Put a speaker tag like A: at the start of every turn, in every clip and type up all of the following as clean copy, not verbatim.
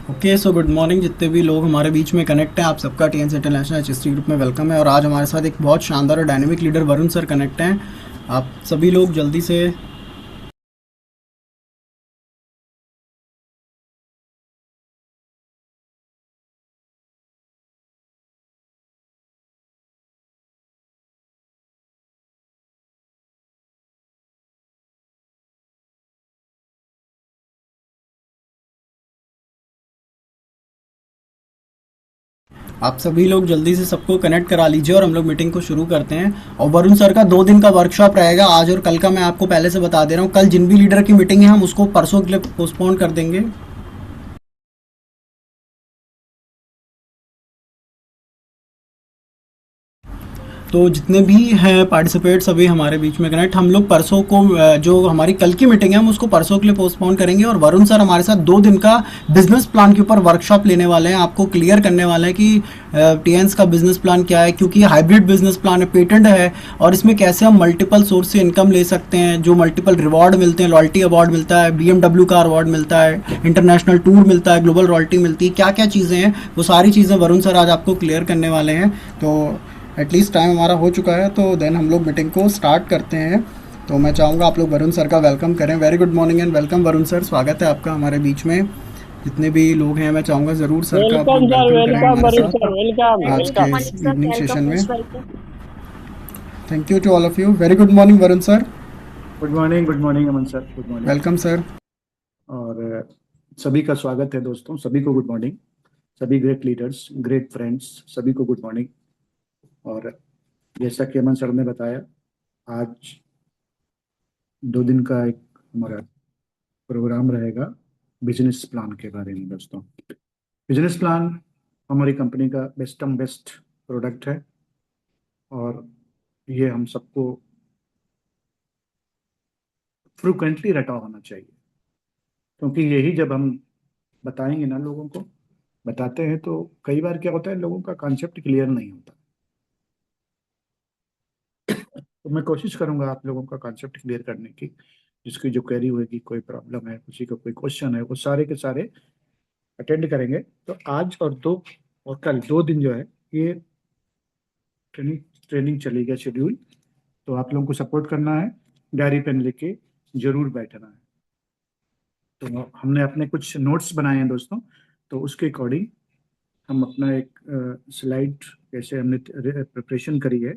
A: Okay so good morning जितने भी लोग हमारे बीच में कनेक्ट हैं, आप सबका टीएनसी इंटरनेशनल एचएसटी ग्रुप में वेलकम है। और आज हमारे साथ एक बहुत शानदार और dynamic leader Varun sir connect हैं। आप सभी लोग जल्दी से सबको कनेक्ट करा लीजिए और हम लोग मीटिंग को शुरू करते हैं। और वरुण सर का 2 दिन का वर्कशॉप रहेगा आज और कल का। मैं आपको पहले से बता दे रहा हूँ, कल जिन भी लीडर की मीटिंग है हम उसको परसों के लिए पोस्टपोन कर देंगे। तो जितने भी हैं पार्टिसिपेट सभी हमारे बीच में कनेक्ट। हम लोग परसों को जो हमारी कल की मीटिंग है हम उसको परसों के लिए पोस्टपोन करेंगे। और वरुण सर हमारे साथ 2 दिन का बिजनेस प्लान के ऊपर वर्कशॉप लेने वाले हैं, आपको क्लियर करने वाले हैं कि टीएन्स का बिजनेस प्लान क्या है, क्योंकि हाइब्रिड बिजनेस प्लान है, पेटेंट है। और इसमें कैसे हम मल्टीपल सोर्स से इनकम ले सकते हैं, जो मल्टीपल रिवॉर्ड मिलते हैं, लॉयल्टी अवार्ड मिलता है, बीएमडब्ल्यू का अवार्ड मिलता है, इंटरनेशनल टूर मिलता है, ग्लोबल रॉयल्टी मिलती है, क्या क्या चीज़ें हैं वो सारी चीज़ें वरुण सर आज आपको क्लियर करने वाले हैं। तो एटलीस्ट टाइम हमारा हो चुका है, तो देन हम लोग मीटिंग को स्टार्ट करते हैं। तो मैं चाहूँगा आप लोग वरुण सर का वेलकम करें। Very good morning and welcome Varun sir, स्वागत है आपका हमारे बीच में। जितने भी लोग हैं मैं चाहूँगा ज़रूर सर का आप
B: वेलकम
A: लोग
B: सर,
A: वेलकम करें
B: वेलकम
A: हमारे
B: वरुण सर, वेलकम
A: साथ आज के
B: वेलकम।
A: इस
C: Morning, sir.
A: Evening
C: Welcome,
A: session में।
C: most welcome.
A: Thank you to all of you. Very good morning Varun sir.
D: Good morning Aman sir, good morning.
A: Welcome sir.
D: और सभी का स्वागत है दोस्तों, सभी को गुड मॉर्निंग। सभी ग्रेट लीडर्स, ग्रेट फ्रेंड्स, सभी को गुड मॉर्निंग। और जैसा कि अमन सर ने बताया, आज 2 दिन का एक हमारा प्रोग्राम रहेगा बिजनेस प्लान के बारे में। दोस्तों, बिजनेस प्लान हमारी कंपनी का बेस्ट प्रोडक्ट है और ये हम सबको फ्रिक्वेंटली रटा होना चाहिए, क्योंकि यही जब हम बताएंगे ना लोगों को, बताते हैं तो कई बार क्या होता है, लोगों का कॉन्सेप्ट क्लियर नहीं होता। तो मैं कोशिश करूंगा आप लोगों का कॉन्सेप्ट क्लियर करने की। जिसकी जो क्वेरी होगी, कोई प्रॉब्लम है, किसी को कोई क्वेश्चन है, वो सारे के सारे अटेंड करेंगे। तो आज और कल 2 दिन जो है ये ट्रेनिंग ट्रेनिंग चलेगा शेड्यूल। तो आप लोगों को सपोर्ट करना है, डायरी पेन लेके जरूर बैठना है। तो हमने अपने कुछ नोट्स बनाए हैं दोस्तों, तो उसके अकॉर्डिंग हम अपना एक स्लाइड जैसे हमने प्रिपरेशन करी है।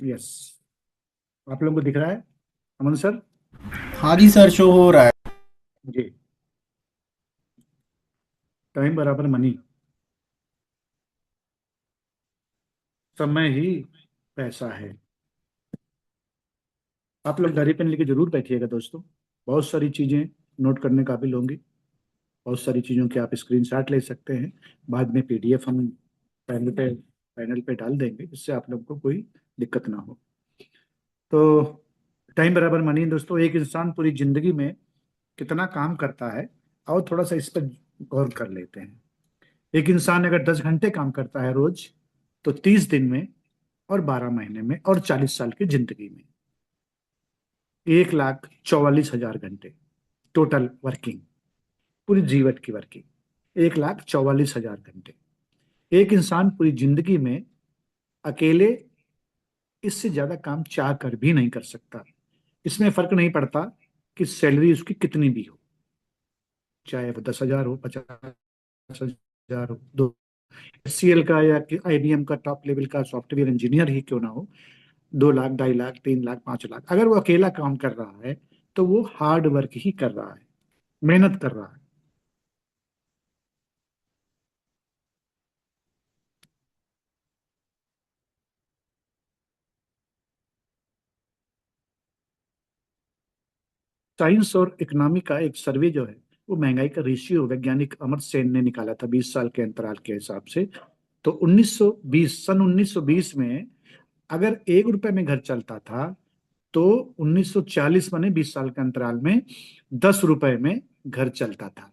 D: यस, आप लोगों को दिख रहा है अमन सर?
A: हाँ जी सर, शो हो रहा है।
D: जी। टाइम बराबर मनी, समय ही पैसा है। आप लोग डायरी पेन लेके जरूर बैठिएगा दोस्तों। बहुत सारी चीजें नोट करने काबिल होंगी, बहुत सारी चीजों के आप स्क्रीनशॉट ले सकते हैं। बाद में पीडीएफ हम पैनल पे डाल देंगे, जिससे आप लोग को कोई दिक्कत ना हो। तो टाइम बराबर मनी दोस्तों, एक इंसान पूरी जिंदगी में कितना काम करता है, और थोड़ा सा इस पर गौर कर लेते हैं। एक इंसान अगर 10 घंटे काम करता है रोज, तो 30 दिन में और 12 महीने में और 40 साल की जिंदगी में 1,44,000 घंटे टोटल वर्किंग, पूरी जीवन की वर्किंग 1,44,000 घंटे। एक इंसान पूरी जिंदगी में अकेले इससे ज्यादा काम चाह कर भी नहीं कर सकता। इसमें फर्क नहीं पड़ता कि सैलरी उसकी कितनी भी हो, चाहे वो 10,000 हो, 50,000 हो, दो एचसीएल का या आईबीएम का टॉप लेवल का सॉफ्टवेयर इंजीनियर ही क्यों ना हो, 2 लाख, 2.5 लाख, 3 लाख, 5 लाख, अगर वो अकेला काम कर रहा है तो वो हार्ड वर्क ही कर रहा है, मेहनत कर रहा है। साइंस और इकोनॉमी का एक सर्वे जो है, वो महंगाई का रेशियो वैज्ञानिक अमर्त्य सेन ने निकाला था 20 साल के अंतराल के हिसाब से। तो 1920 में अगर 1 रुपए में घर चलता था, तो 1940 माने 20 साल के अंतराल में 10 रुपए में घर चलता था।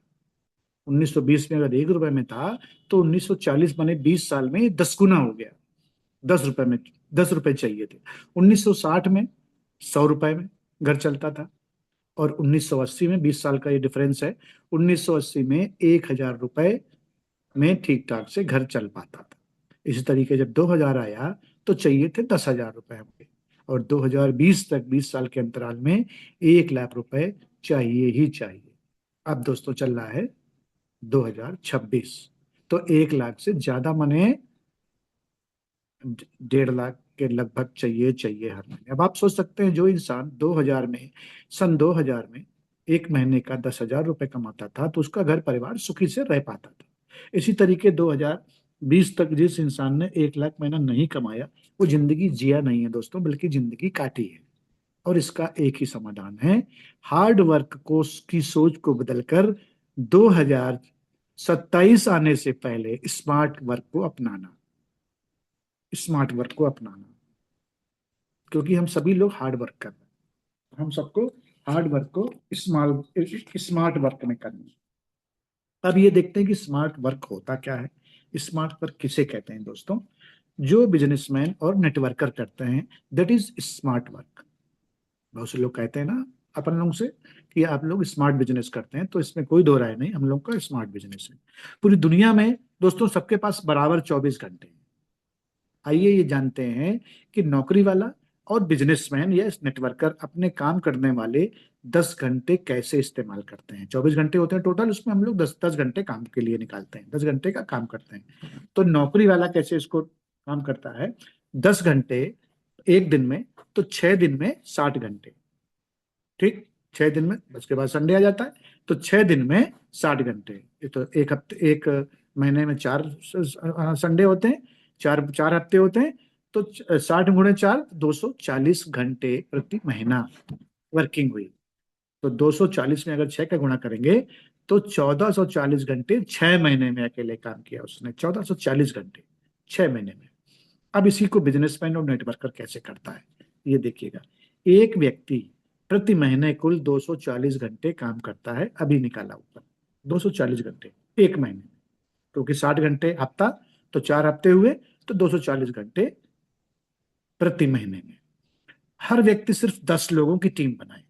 D: 1920 में अगर 1 रुपए में था, तो 1940 माने 20 साल में 10 गुना हो गया। 10 रुपए में 10 रुपए चाहिए थे। 1960 में 100 रुपए में घर चलता था। और 1980 में, 20 साल का ये डिफरेंस है, 1980 में 1,000 रुपए में ठीक ठाक से घर चल पाता था। इसी तरीके जब 2000 आया तो चाहिए थे 10,000 रुपए हमके। और 2020 तक, 20 साल के अंतराल में 1 लाख रुपए चाहिए ही चाहिए। अब दोस्तों चल रहा है 2026, तो 1 लाख से ज्यादा मने 1.5 लाख के लगभग चाहिए चाहिए हर महीने। अब आप सोच सकते हैं, जो इंसान 2000 में, सन 2000 में एक महीने का 10,000 रुपए कमाता था तो उसका घर परिवार सुखी से रह पाता था। इसी तरीके 2020 तक जिस इंसान ने 1 लाख महीना नहीं कमाया, वो जिंदगी जिया नहीं है दोस्तों, बल्कि जिंदगी काटी है। और इसका एक ही समाधान है, हार्ड वर्क को की सोच को बदलकर 2027 आने से पहले स्मार्ट वर्क को अपनाना। स्मार्ट वर्क को अपनाना, क्योंकि हम सभी लोग हार्ड वर्क कर रहे हैं, हम सबको हार्ड वर्क को स्मार्ट वर्क में करना है। अब ये देखते हैं कि स्मार्ट वर्क होता क्या है। स्मार्ट वर्क किसे कहते हैं दोस्तों? जो बिजनेसमैन और नेटवर्कर करते हैं, दैट इज स्मार्ट वर्क। बहुत से लोग कहते हैं ना अपन लोग से कि आप लोग स्मार्ट बिजनेस करते हैं, तो इसमें कोई दो राय नहीं, हम लोग का स्मार्ट बिजनेस है। पूरी दुनिया में दोस्तों सबके पास बराबर 24 घंटे हैं। आइए ये जानते हैं कि नौकरी वाला और बिजनेसमैन या नेटवर्कर अपने काम करने वाले 10 घंटे कैसे इस्तेमाल करते हैं। 24 घंटे होते हैं टोटल, उसमें हम लोग 10-10 घंटे काम के लिए निकालते हैं, 10 घंटे का काम करते हैं। तो नौकरी वाला कैसे इसको काम करता है? 10 घंटे एक दिन में, तो 6 दिन में 60 घंटे। ठीक, 6 दिन में, उसके बाद संडे आ जाता है, तो 6 दिन में 60 घंटे। ये तो एक हफ्ते, एक महीने में 4 संडे होते हैं, चार चार हफ्ते होते हैं, तो 60 × 4, 240 घंटे प्रति महीना वर्किंग हुई। तो 240 में अगर 6 का गुणा करेंगे तो 1440 घंटे 6 महीने में अकेले काम किया उसने। 1440 घंटे 6 महीने में। अब इसी को बिजनेसमैन और नेटवर्कर कैसे करता है, ये देखिएगा। एक व्यक्ति प्रति महीने कुल 240 घंटे काम करता है, अभी निकाला ऊपर, 240 घंटे एक महीने में, क्योंकि 60 घंटे हफ्ता, तो 4 हफ्ते हुए, तो 240 घंटे प्रति महीने में। हर व्यक्ति सिर्फ 10 लोगों की टीम बनाए,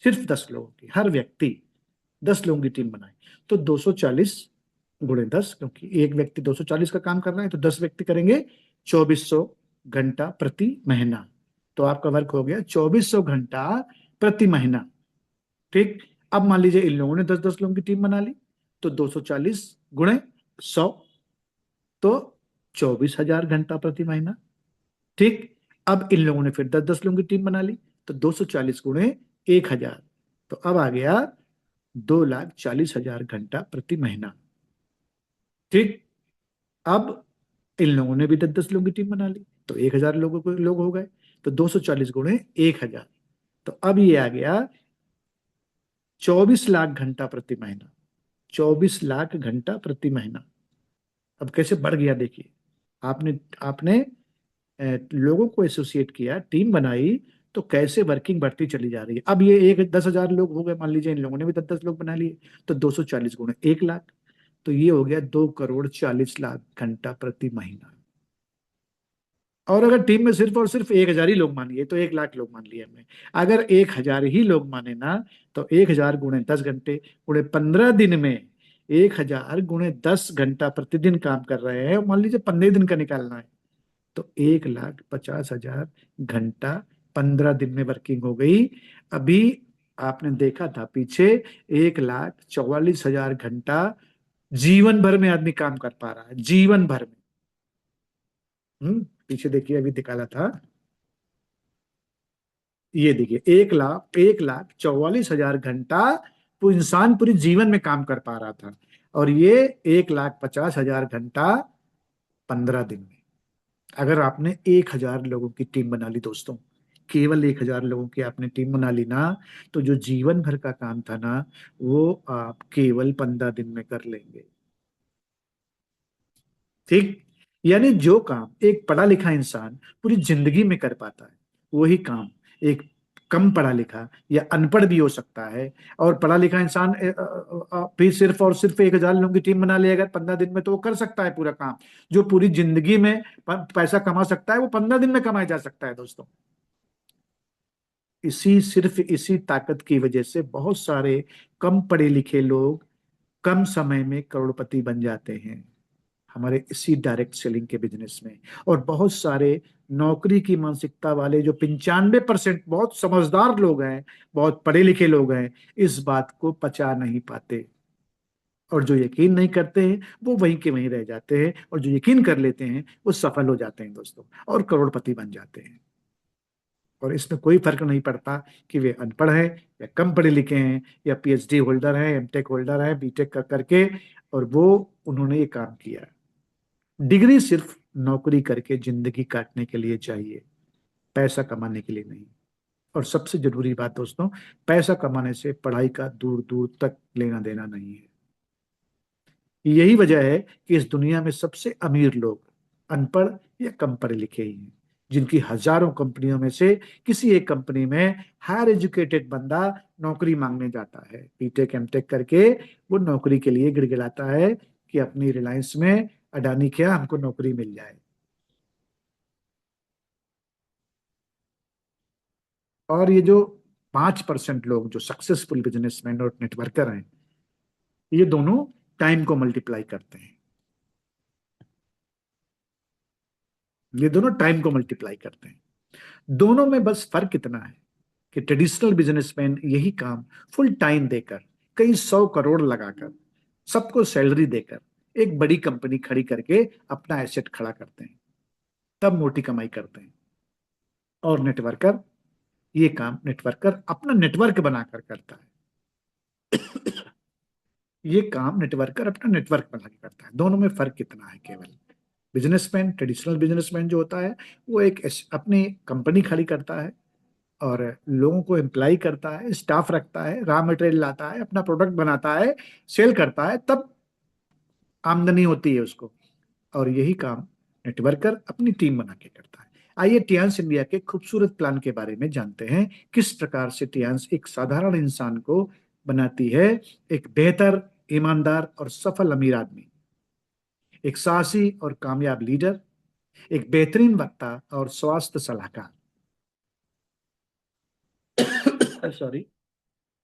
D: सिर्फ 10 लोगों की, हर व्यक्ति 10 लोगों की टीम बनाए, तो 240 × 10, क्योंकि एक व्यक्ति 240 का काम कर रहा है, तो 10 व्यक्ति करेंगे 2400 घंटा प्रति महीना। तो आपका वर्क हो गया 2400 घंटा प्रति महीना। ठीक, अब मान लीजिए इन लोगों ने 10-10 लोगों की टीम बना ली, तो 240 × 100, तो 24,000 घंटा प्रति महीना। ठीक, अब इन लोगों ने फिर 10-10 लोगों की टीम बना ली, तो 240 × 1,000, तो अब आ गया 2,40,000 घंटा प्रति महीना। ठीक, अब इन लोगों ने भी 10-10 लोगों की टीम बना ली, तो 1,000 लोग हो गए, तो 240 × 1,000, तो अब ये आ गया 24 लाख घंटा प्रति महीना। 24 लाख घंटा प्रति महीना। अब कैसे बढ़ गया देखिए। आपने आपने लोगों को एसोसिएट किया, टीम बनाई, तो कैसे वर्किंग बढ़ती चली जा रही है। अब ये एक 10,000 लोग हो गए, मान लीजिए इन लोगों ने भी 10-10 लोग बना लिए, तो 240 × 1 लाख, तो ये हो गया 2,40,00,000 घंटा प्रति महीना। और अगर टीम में सिर्फ और सिर्फ 1,000 ही लोग मानिए, तो 1 लाख लोग मान लिए हमने। अगर 1,000 ही लोग माने ना, तो 1,000 × 10 घंटे, पूरे 15 दिन में 1,000 × 10 घंटा प्रतिदिन काम कर रहे हैं। मान लीजिए 15 दिन का निकालना है, तो 1,50,000 घंटा 15 दिन में वर्किंग हो गई। अभी आपने देखा था पीछे, 1,44,000 घंटा जीवन भर में आदमी काम कर पा रहा है, जीवन भर में। पीछे देखिए, अभी निकाला था, ये देखिए, 1,44,000 घंटा वो इंसान पूरे जीवन में काम कर पा रहा था, और ये 1,50,000 घंटा 15 दिन में। अगर आपने 1,000 लोगों की टीम बना ली दोस्तों, केवल 1,000 लोगों की आपने टीम बना ली ना, तो जो जीवन भर का काम था ना, वो आप केवल 15 दिन में कर लेंगे। ठीक, यानी जो काम एक पढ़ा लिखा इंसान पूरी जिंदगी में कर पाता है, वही काम एक कम पढ़ा लिखा या अनपढ़ भी हो सकता है। और पढ़ा लिखा इंसान भी सिर्फ और सिर्फ 1,000 लोगों की टीम बना ले अगर 15 दिन में, तो वो कर सकता है पूरा काम। जो पूरी जिंदगी में पैसा कमा सकता है, वो 15 दिन में कमाया जा सकता है दोस्तों। सिर्फ इसी ताकत की वजह से बहुत सारे कम पढ़े लिखे लोग कम समय में करोड़पति बन जाते हैं, हमारे इसी डायरेक्ट सेलिंग के बिजनेस में। और बहुत सारे नौकरी की मानसिकता वाले जो 95% बहुत समझदार लोग हैं, बहुत पढ़े लिखे लोग हैं, इस बात को पचा नहीं पाते। और जो यकीन नहीं करते हैं वो वहीं के वहीं रह जाते हैं, और जो यकीन कर लेते हैं वो सफल हो जाते हैं दोस्तों, और करोड़पति बन जाते हैं। और इसमें कोई फर्क नहीं पड़ता कि वे अनपढ़ हैं या कम पढ़े लिखे हैं, या पीएचडी होल्डर हैं, एमटेक होल्डर हैं, बीटेक कर करके, और वो उन्होंने ये काम किया। डिग्री सिर्फ नौकरी करके जिंदगी काटने के लिए चाहिए, पैसा कमाने के लिए नहीं। और सबसे जरूरी बात दोस्तों, पैसा कमाने से पढ़ाई का दूर दूर तक लेना देना नहीं है। यही वजह है कि इस दुनिया में सबसे अमीर लोग अनपढ़ या कम पढ़े लिखे ही हैं, जिनकी हजारों कंपनियों में से किसी एक कंपनी में हायर एजुकेटेड बंदा नौकरी मांगने जाता है, बीटेक एमटेक करके वो नौकरी के लिए गिड़गिड़ाता है कि अपनी रिलायंस में अडानी क्या हमको नौकरी मिल जाए। और ये जो 5% लोग जो सक्सेसफुल बिजनेसमैन और नेटवर्कर हैं, ये दोनों टाइम को मल्टीप्लाई करते हैं। ये दोनों टाइम को मल्टीप्लाई करते हैं। दोनों में बस फर्क इतना है कि ट्रेडिशनल बिजनेसमैन यही काम फुल टाइम देकर, कई 100 करोड़ लगाकर, सबको सैलरी देकर एक बड़ी कंपनी खड़ी करके अपना एसेट खड़ा करते हैं, तब मोटी कमाई करते हैं। और नेटवर्कर ये काम नेटवर्कर अपना नेटवर्क बनाकर करता है। ये काम नेटवर्कर अपना नेटवर्क बना के करता है। दोनों में फर्क कितना है केवल, बिजनेसमैन, ट्रेडिशनल बिजनेसमैन जो होता है वो एक अपनी कंपनी खड़ी करता है और लोगों को एम्प्लॉय करता है, स्टाफ रखता है, रॉ मटेरियल लाता है, अपना प्रोडक्ट बनाता है, सेल करता है, तब आमदनी होती है उसको। और यही काम नेटवर्कर अपनी टीम बना के करता है। आइए टियांस इंडिया के खूबसूरत प्लान के बारे में जानते हैं, किस प्रकार से टियांस एक साधारण इंसान को बनाती है एक बेहतर, ईमानदार और सफल अमीर आदमी, एक साहसी और कामयाब लीडर, एक बेहतरीन वक्ता और स्वास्थ्य सलाहकार। सॉरी,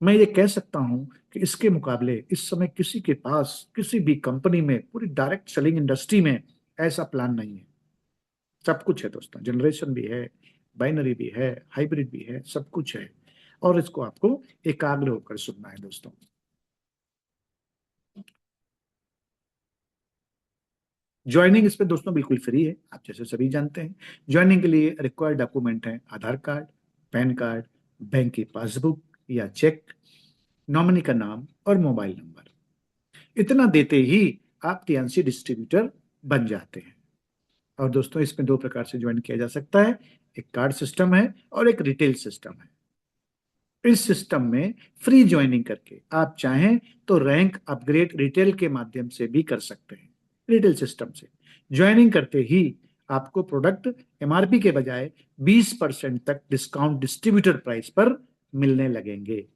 D: मैं ये कह सकता हूं कि इसके मुकाबले इस समय किसी के पास, किसी भी कंपनी में, पूरी डायरेक्ट सेलिंग इंडस्ट्री में ऐसा प्लान नहीं है। सब कुछ है दोस्तों, जनरेशन भी है, बाइनरी भी है, हाइब्रिड भी है, सब कुछ है। और इसको आपको एकाग्र होकर सुनना है दोस्तों। ज्वाइनिंग इस पे दोस्तों बिल्कुल फ्री है, आप जैसे सभी जानते हैं। ज्वाइनिंग के लिए रिक्वायर्ड डॉक्यूमेंट है आधार कार्ड, पैन कार्ड, बैंक की पासबुक या चेक, नॉमिनी का नाम और मोबाइल नंबर। इतना देते ही आप टीएनसी डिस्ट्रीब्यूटर बन जाते हैं। और दोस्तों इसमें दो प्रकार से ज्वाइन किया जा सकता है, एक कार्ड सिस्टम है और एक रिटेल सिस्टम है। इस सिस्टम में फ्री ज्वाइनिंग करके आप चाहें तो रैंक अपग्रेड रिटेल के माध्यम से भी कर सकते हैं। रिटेल सिस्टम से ज्वाइनिंग करते ही आपको प्रोडक्ट एमआरपी के बजाय 20% तक डिस्काउंट डिस्ट्रीब्यूटर प्राइस पर मिलने लगेंगे,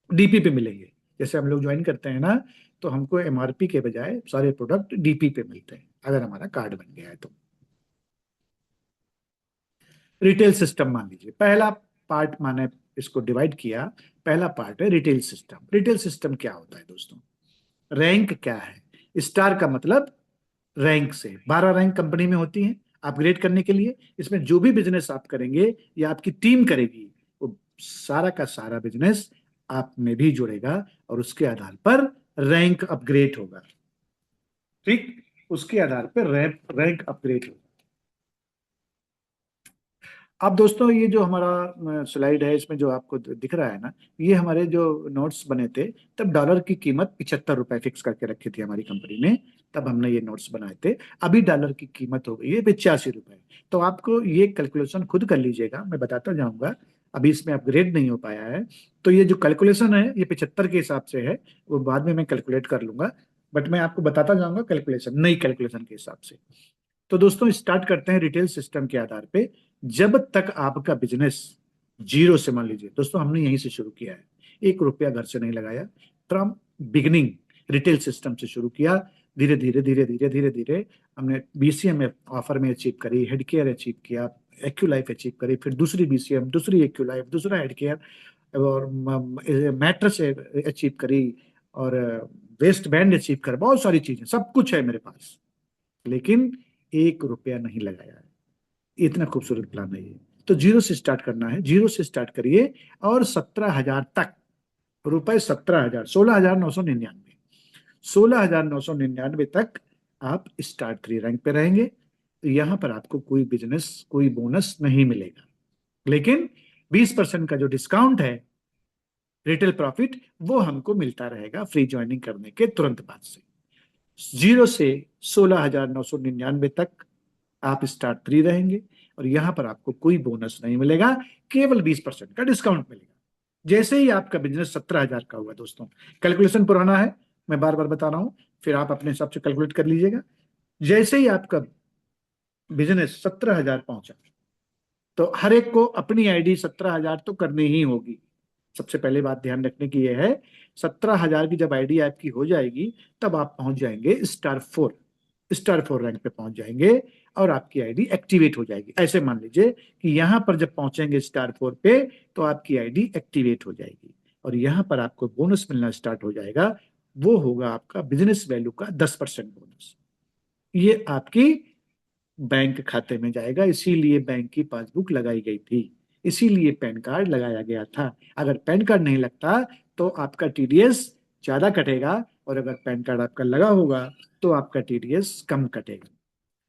D: डीपी पे मिलेंगे। जैसे हम लोग ज्वाइन करते हैं ना, तो हमको एमआरपी के बजाय सारे प्रोडक्ट डीपी पे मिलते हैं अगर हमारा कार्ड बन गया है तो। रिटेल सिस्टम मान लीजिए, पहला पार्ट माने इसको डिवाइड किया, पहला पार्ट है रिटेल सिस्टम। रिटेल सिस्टम क्या होता है दोस्तों? रैंक क्या है? स्टार का मतलब रैंक से, 12 रैंक कंपनी में होती है अपग्रेड करने के लिए। इसमें जो भी बिजनेस आप करेंगे या आपकी टीम करेगी, वो सारा का सारा बिजनेस आप में भी जुड़ेगा और उसके आधार पर रैंक अपग्रेड होगा। ठीक, उसके आधार पर रैंक अपग्रेड होगा। अब दोस्तों ये जो हमारा स्लाइड है, इसमें जो आपको दिख रहा है ना, ये हमारे जो नोट्स बने थे, तब डॉलर की कीमत 75 रुपए फिक्स करके रखी थी हमारी कंपनी ने, तब हमने ये नोट्स बनाए थे। अभी डॉलर की कीमत हो गई है 85 रुपए। तो आपको ये कैलकुलेशन खुद कर लीजिएगा, मैं बताता जाऊंगा, अभी इसमें अपग्रेड नहीं हो पाया है। तो ये जो कैलकुलेशन है ये 75 के हिसाब से है, वो बाद में मैं कैलकुलेट कर लूंगा, बट मैं आपको बताता जाऊंगा कैलकुलेशन, नई कैलकुलेशन के हिसाब से। तो दोस्तों स्टार्ट करते हैं रिटेल सिस्टम के आधार पे। जब तक आपका बिजनेस जीरो से, मान लीजिए दोस्तों हमने यहीं से शुरू किया है, 1 रुपया घर से नहीं लगाया, फ्रॉम बिगिनिंग रिटेल सिस्टम से शुरू किया। धीरे धीरे धीरे धीरे धीरे धीरे हमने बीसीएम ऑफर में अचीव करी, हेड केयर अचीव किया, एक्यूलाइफ अचीव करी, फिर दूसरी बीसीएम, दूसरी एक्यूलाइफ, दूसरा हेड केयर और मैट्रेस अचीव करी, और वेस्ट बैंड अचीव कर, बहुत सारी चीजें, सब कुछ है मेरे पास, लेकिन 1 रुपया नहीं लगाया है। इतना खूबसूरत प्लान है ये। तो जीरो से स्टार्ट करना है, जीरो से स्टार्ट करिए, और 17,000 तक रुपए, 17,000, 16,999, 16,999 तक आप स्टार्ट 3 रैंक पे रहेंगे। तो यहां पर आपको कोई बिजनेस, कोई बोनस नहीं मिलेगा, लेकिन 20% का जो डिस्काउंट है रिटेल प्रॉफिट, वो हमको मिलता रहेगा फ्री ज्वाइनिंग करने के तुरंत बाद से। 0 से 16,999 तक आप स्टार्ट 3 रहेंगे, और यहां पर आपको कोई बोनस नहीं मिलेगा, केवल 20% का डिस्काउंट मिलेगा। जैसे ही आपका बिजनेस 17,000 का हुआ दोस्तों, कैलकुलेशन पुराना है, मैं बार बार बता रहा हूं, फिर आप अपने हिसाब से कैलकुलेट कर लीजिएगा। जैसे ही आपका बिजनेस 17,000 पहुंचा, तो हर एक को अपनी आईडी 17,000 तो करनी ही होगी। सबसे पहले बात ध्यान रखने की यह है, 17,000 की जब आईडी आपकी हो जाएगी, तब आप पहुंच जाएंगे स्टार 4 रैंक पे पहुंच जाएंगे, और आपकी आईडी एक्टिवेट हो जाएगी। ऐसे मान लीजिए कि यहां पर जब पहुंचेंगे स्टार 4 पे, तो आपकी आईडी एक्टिवेट हो जाएगी, और यहां पर आपको बोनस मिलना स्टार्ट हो जाएगा। वो होगा आपका बिजनेस वैल्यू का 10% बोनस। ये आपकी बैंक खाते में जाएगा, इसीलिए बैंक की पासबुक लगाई गई थी, इसीलिए पैन कार्ड लगाया गया था। अगर पैन कार्ड नहीं लगता तो आपका टीडीएस ज्यादा कटेगा, और अगर पैन कार्ड आपका लगा होगा तो आपका टीडीएस कम कटेगा।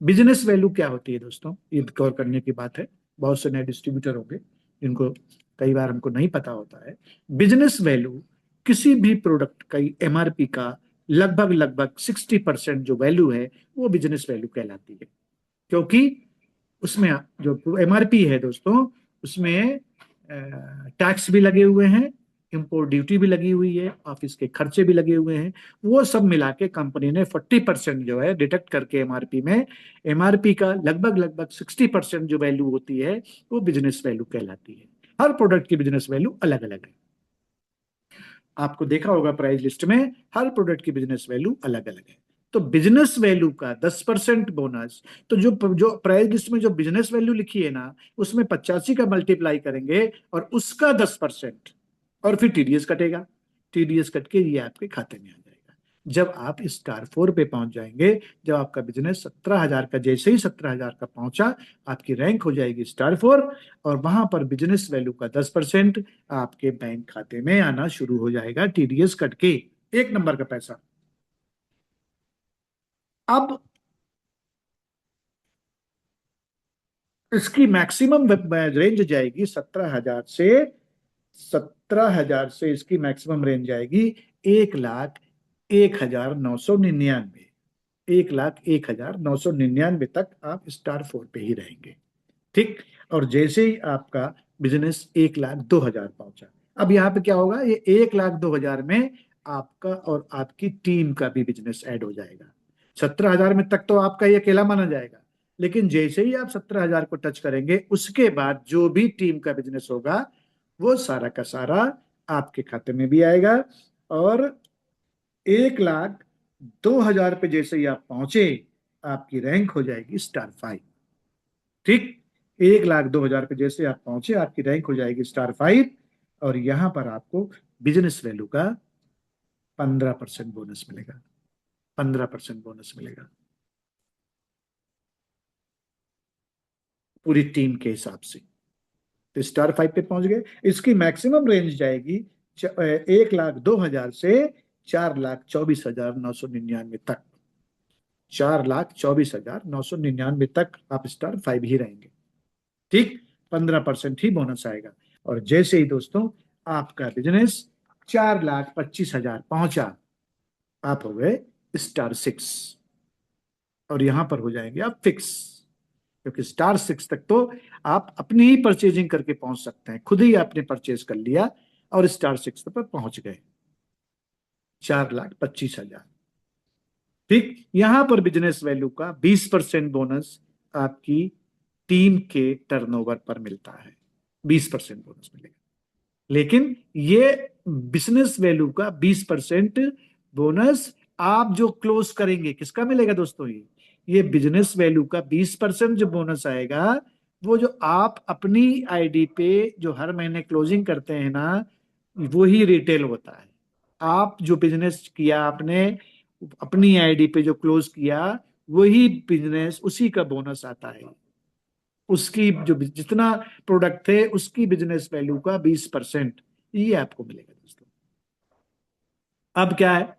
D: बिजनेस वैल्यू क्या होती है दोस्तों, ये कवर करने की बात है। बहुत से नए डिस्ट्रीब्यूटर होंगे जिनको कई बार हमको नहीं पता होता है। बिजनेस वैल्यू किसी भी प्रोडक्ट का एमआरपी का लगभग लगभग 60% जो वैल्यू है, वो बिजनेस वैल्यू कहलाती है। क्योंकि उसमें जो एमआरपी है दोस्तों, उसमें टैक्स भी लगे हुए हैं, इंपोर्ट ड्यूटी भी लगी हुई है, ऑफिस के खर्चे भी लगे हुए हैं, वो सब मिला के कंपनी ने 40% जो है डिडक्ट करके एमआरपी में, एमआरपी का लगभग लगभग 60% जो वैल्यू होती है, वो बिजनेस वैल्यू कहलाती है। हर प्रोडक्ट की बिजनेस वैल्यू अलग अलग है, आपको देखा होगा प्राइस लिस्ट में, हर प्रोडक्ट की बिजनेस वैल्यू अलग अलग है। तो बिजनेस वैल्यू का 10% बोनस, तो जो जो प्राइस लिस्ट में जो बिजनेस वैल्यू लिखी है ना, उसमें 85 का मल्टीप्लाई करेंगे, और उसका 10%, और फिर टीडीएस कटेगा, टीडीएस कट के ये आपके खाते में आ जाएगा। जब आप स्टार 4 पे पहुंच जाएंगे, जब आपका बिजनेस 17,000 का, जैसे ही 17,000 का पहुंचा, आपकी रैंक हो जाएगी स्टार 4, और वहां पर बिजनेस वैल्यू का 10% आपके बैंक खाते में आना शुरू हो जाएगा, टीडीएस कट के 1 नंबर का पैसा। अब इसकी मैक्सिमम रेंज जाएगी 17,000 से इसकी मैक्सिमम रेंज जाएगी 1,01,999, 1,01,999 तक आप स्टार 4 पे ही रहेंगे। ठीक, और जैसे ही आपका बिजनेस 1,02,000 पहुंचा, अब यहाँ पे क्या होगा, ये 1,02,000 में आपका और आपकी टीम का भी बिजनेस ऐड हो जाएगा। 17,000 में तक तो आपका ये अकेला माना जाएगा, लेकिन जैसे ही आप 17,000 को टच करेंगे, उसके बाद जो भी टीम का बिजनेस होगा, वो सारा का सारा आपके खाते में भी आएगा। और 1,02,000 पे जैसे ही आप पहुंचे, आपकी रैंक हो जाएगी स्टार 5। ठीक, 1,02,000 पे जैसे आप पहुंचे, आपकी रैंक हो जाएगी स्टार 5, और यहां पर आपको बिजनेस वैल्यू का 15% बोनस मिलेगा, 15% बोनस मिलेगा पूरी टीम के हिसाब से। तो स्टार 5 पे पहुंच गए, इसकी मैक्सिमम रेंज जाएगी 1,02,000 से 4,24,999 तक, 4,24,999 तक आप स्टार 5 ही रहेंगे। ठीक, 15% ही बोनस आएगा। और जैसे ही दोस्तों आपका बिजनेस 4,25,000 पहुंचा, आप हो गए स्टार 6, और यहां पर हो जाएंगे आप फिक्स, क्योंकि स्टार 6 तक तो आप अपनी ही परचेजिंग करके पहुंच सकते हैं, खुद ही आपने परचेज कर लिया और स्टार 6 पर पहुंच गए, 4,25,000। ठीक, यहां पर बिजनेस वैल्यू का 20% बोनस आपकी टीम के टर्नओवर पर मिलता है, 20% बोनस मिलेगा। लेकिन ये बिजनेस वैल्यू का 20% बोनस आप जो क्लोज करेंगे, किसका मिलेगा दोस्तों, ये बिजनेस वैल्यू का 20% जो बोनस आएगा, वो जो आप अपनी आईडी पे जो हर महीने क्लोजिंग करते हैं ना, वो ही रिटेल होता है। आप जो बिजनेस किया आपने अपनी आईडी पे जो क्लोज किया, वही बिजनेस, उसी का बोनस आता है। उसकी जो जितना प्रोडक्ट थे उसकी बिजनेस वैल्यू का 20% ये आपको मिलेगा दोस्तों। अब क्या है,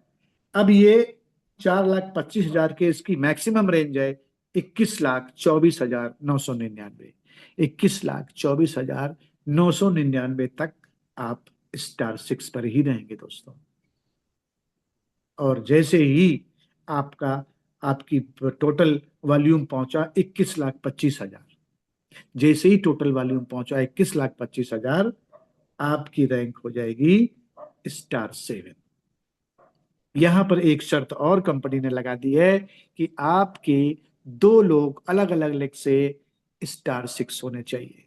D: अब ये 4,25,000 के इसकी मैक्सिमम रेंज है 21,24,999। 21,24,999 तक आप स्टार सिक्स पर ही रहेंगे दोस्तों। और जैसे ही आपका आपकी टोटल वॉल्यूम पहुंचा 21,25,000, जैसे ही टोटल वॉल्यूम पहुंचा 21,25,000, आपकी रैंक हो जाएगी स्टार सेवन। यहां पर एक शर्त और कंपनी ने लगा दी है कि आपके दो लोग अलग अलग लेग से स्टार सिक्स होने चाहिए।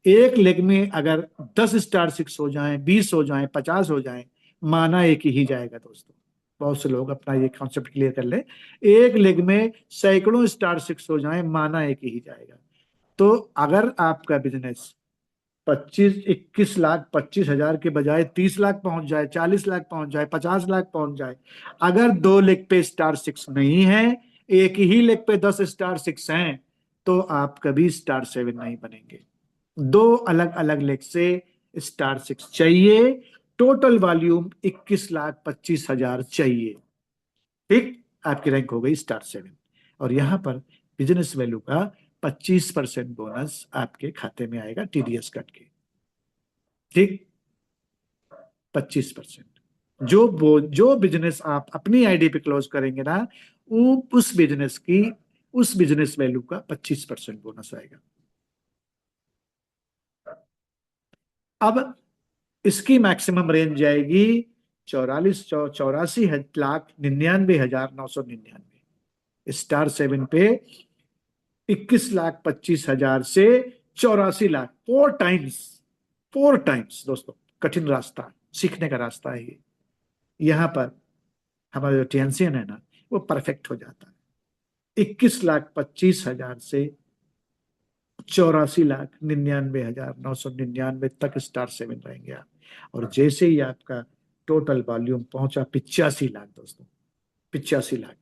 D: एक लेग में अगर 10 स्टार सिक्स हो जाएं, 20 हो जाएं, 50 हो जाएं, माना एक ही जाएगा दोस्तों। बहुत से लोग अपना ये कॉन्सेप्ट क्लियर कर ले। एक लेग में सैकड़ों स्टार सिक्स हो जाएं, माना एक ही जाएगा। तो अगर आपका बिजनेस 21,25,000 के बजाय 30 लाख पहुंच जाए, 40 लाख पहुंच जाए, 50 लाख पहुंच जाए, अगर दो लेग पे स्टार सिक्स नहीं है, एक ही लेग पे 10 स्टार सिक्स हैं, तो आप कभी स्टार सेवन नहीं बनेंगे। दो अलग अलग लेग से स्टार सिक्स चाहिए। टोटल वॉल्यूम 21,25,000 चाहिए। ठीक, आपकी रैंक हो गई स्टार सेवन। और यहां पर बिजनेस वैल्यू का 25% बोनस आपके खाते में आएगा टीडीएस कट के। ठीक, 25%। जो बिजनेस आप अपनी आईडी पे क्लोज करेंगे ना, वो उस बिजनेस वैल्यू का 25% बोनस आएगा। अब इसकी मैक्सिमम रेंज जाएगी 84,99,999। स्टार सेवन पे 21,25,000 से 84 लाख, 4 टाइम्स। 4 टाइम्स दोस्तों, कठिन रास्ता, सीखने का रास्ता है ये। यहां पर हमारा जो टेंशन है ना, वो परफेक्ट हो जाता है। 21,25,000 से 84,99,999 तक स्टार सेवन रहेंगे आप। और जैसे ही आपका टोटल वॉल्यूम पहुंचा 85 लाख दोस्तों, 85 लाख,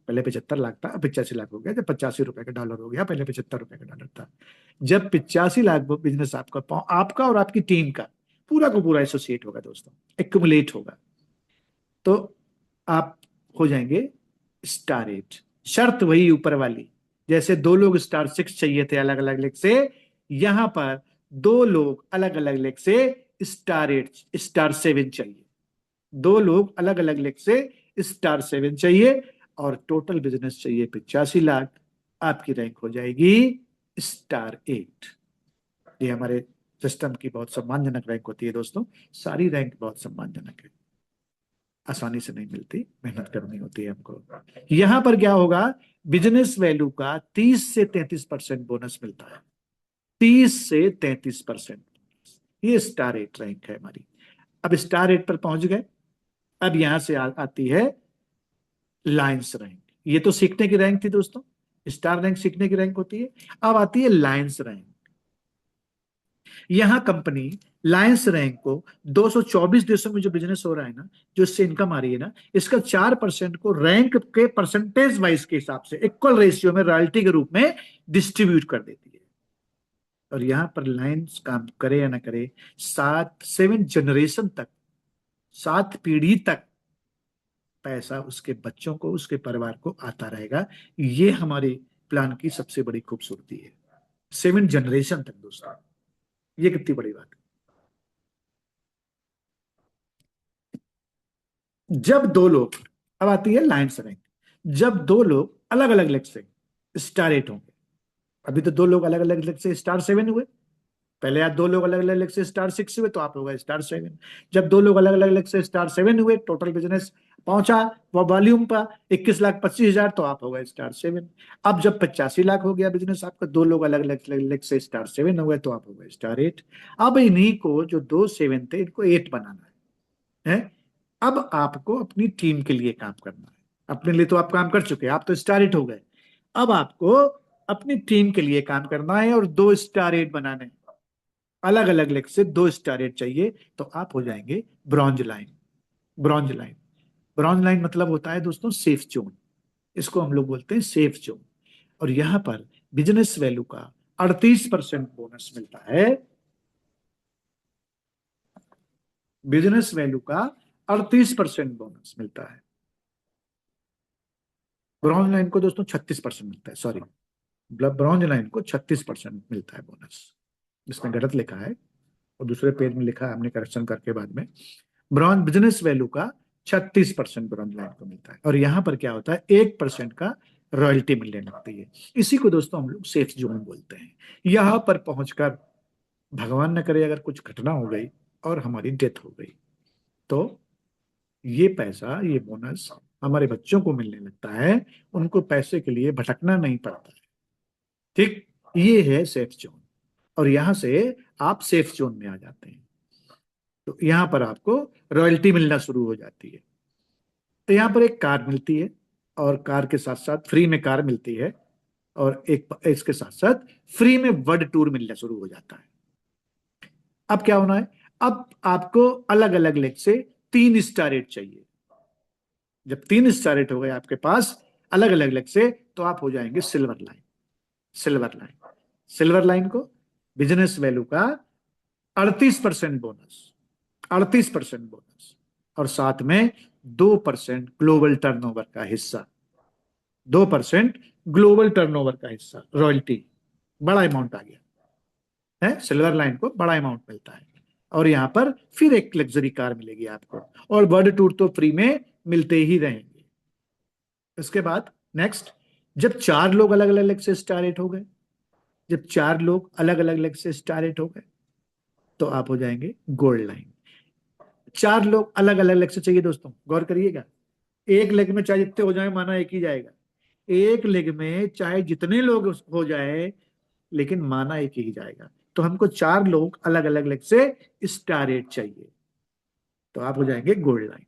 D: पहले 75 लाख था, अब 85 लाख हो गया। जब 85 रुपए का डॉलर हो गया, पहले 75 रुपए का डॉलर था। जब 85 लाख बिजनेस आपका और आपकी टीम का पूरा को पूरा एसोसिएट होगा दोस्तों, एक्यूमुलेट होगा, तो आप हो जाएंगे स्टार एट। शर्त वही ऊपर वाली, जैसे दो लोग स्टार सिक्स चाहिए थे अलग अलग लेग से, यहां पर दो लोग अलग अलग लेग से स्टार एट, स्टार सेवन चाहिए। दो लोग अलग अलग लेग से स्टार सेवन चाहिए, और टोटल बिजनेस चाहिए 85 लाख। आपकी रैंक हो जाएगी स्टार एट। ये हमारे सिस्टम की बहुत सम्मानजनक रैंक होती है दोस्तों। सारी रैंक बहुत सम्मानजनक है, आसानी से नहीं मिलती, मेहनत करनी होती है हमको। यहां पर क्या होगा, बिजनेस वैल्यू का 30 से 33% बोनस मिलता है। 30 से 33%। ये स्टार एट रैंक है हमारी। अब स्टार एट पर पहुंच गए। अब यहां से आती है लायंस रैंक। ये तो सीखने की रैंक थी दोस्तों, स्टार रैंक सीखने की रैंक होती है। अब आती है लायंस रैंक। यहां कंपनी लायंस रैंक को 224 देशों में जो बिजनेस हो रहा है ना, जो इससे इनकम आ रही है ना, इसका 4% को रैंक के परसेंटेज वाइज के हिसाब से इक्वल रेशियो में रॉयल्टी के रूप में डिस्ट्रीब्यूट कर देती है। और यहां पर लायंस काम करे या ना करे, 7 जनरेशन तक, 7 पीढ़ी तक पैसा उसके बच्चों को, उसके परिवार को आता रहेगा। ये हमारे प्लान की सबसे बड़ी खूबसूरती है। 7 जनरेशन तक दोस्तों, ये कितनी बड़ी बात है। जब दो लोग, अब आती है लायंस रैंक, जब दो लोग अलग अलग लेग से स्टार एट होंगे। अभी तो दो लोग अलग अलग लेग से स्टार सेवन हुए, पहले आप दो लोग अलग अलग लेग से स्टार सिक्स हुए, तो आप होगा स्टार सेवन। जब दो लोग अलग अलग लेग से स्टार सेवन हुए, टोटल बिजनेस पहुंचा वो वॉल्यूम पर 21,25,000, तो आप होगा स्टार सेवन। अब जब 85 लाख हो गया बिजनेस आपका, दो लोग अलग अलग लेग से स्टार सेवन हो गए, तो आप होगा स्टार एट। अब इन्हीं को जो दो सेवन थे, इनको एट बनाना है। अब आपको अपनी टीम के लिए काम करना है। अपने लिए तो आप काम कर चुके हैं, आप तो स्टार एट हो गए। अब आपको अपनी टीम के लिए काम करना है और 2 स्टार रेट बनाने हैं, अलग अलग लेग से 2 स्टार रेट चाहिए, तो आप हो जाएंगे bronze line. Bronze line, bronze line मतलब होता है दोस्तों सेफ जोन, इसको हम लोग बोलते हैं सेफ जोन। और यहां पर बिजनेस वैल्यू का 38% बोनस मिलता है। बिजनेस वैल्यू का 38% बोनस मिलता है। ब्रॉन्ज लाइन को दोस्तों 36% मिलता है, सॉरी, ब्रॉन्ज लाइन को 36% मिलता है बोनस। इसमें गलत लिखा है और दूसरे पेज में लिखा है, हमने करेक्शन करके बाद में। ब्रॉन्ज बिजनेस वैल्यू का 36% ब्रॉन्ज लाइन को मिलता है। और यहां पर क्या होता है, 1% का रॉयल्टी मिलने लगती है। इसी को दोस्तों हम लोग सेफ जोन बोलते हैं। यहां पर पहुंचकर भगवान न करे अगर कुछ घटना हो गई और हमारी डेथ हो गई, तो ये पैसा, ये बोनस हमारे बच्चों को मिलने लगता है, उनको पैसे के लिए भटकना नहीं पड़ता है। ठीक, ये है सेफ जोन। और यहां से आप सेफ जोन में आ जाते हैं, तो यहां पर आपको रॉयल्टी मिलना शुरू हो जाती है। तो यहां पर एक कार मिलती है, और कार के साथ साथ फ्री में कार मिलती है, और एक इसके साथ साथ फ्री में वर्ल्ड टूर मिलना शुरू हो जाता है। अब क्या होना है, अब आपको अलग अलग लेग से 3 स्टार रेट चाहिए। जब 3 स्टार रेट हो गए आपके पास अलग अलग लेग से, तो आप हो जाएंगे silver line. Silver line, silver line को बिजनेस वैल्यू का 38% बोनस, 38% बोनस, और साथ में 2% ग्लोबल टर्नओवर का हिस्सा, 2% ग्लोबल टर्नओवर का हिस्सा रॉयल्टी। बड़ा अमाउंट आ गया है, सिल्वर लाइन को बड़ा अमाउंट मिलता है। और यहां पर फिर एक लग्जरी कार मिलेगी आपको, और वर्ल्ड टूर तो फ्री में मिलते ही रहेंगे। इसके बाद नेक्स्ट, जब 4 लोग अलग अलग लेग से स्टार रेट हो गए, जब 4 लोग अलग अलग लेग से स्टार रेट हो गए, तो आप हो जाएंगे गोल्ड लाइन। 4 लोग अलग अलग लेग से चाहिए दोस्तों, गौर करिएगा। एक लेग में चाहे जितने हो जाए माना एक ही जाएगा, एक लेग में चाहे जितने लोग हो जाए लेकिन माना एक ही जाएगा। तो हमको 4 लोग अलग अलग लेग से स्टार रेट चाहिए, तो आप हो जाएंगे गोल्ड लाइन।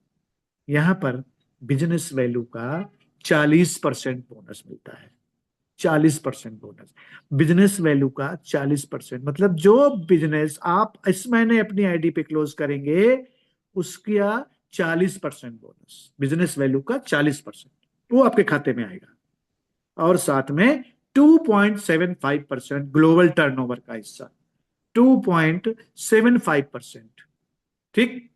D: यहां पर बिजनेस वैल्यू का 40% बोनस मिलता है। 40% बोनस, बिजनेस वैल्यू का 40%, मतलब जो बिजनेस आप इस महीने अपनी आईडी पे क्लोज करेंगे उसका 40% बोनस, बिजनेस वैल्यू का 40%, वो आपके खाते में आएगा। और साथ में 2.75% ग्लोबल टर्नओवर का हिस्सा, 2.75%। ठीक,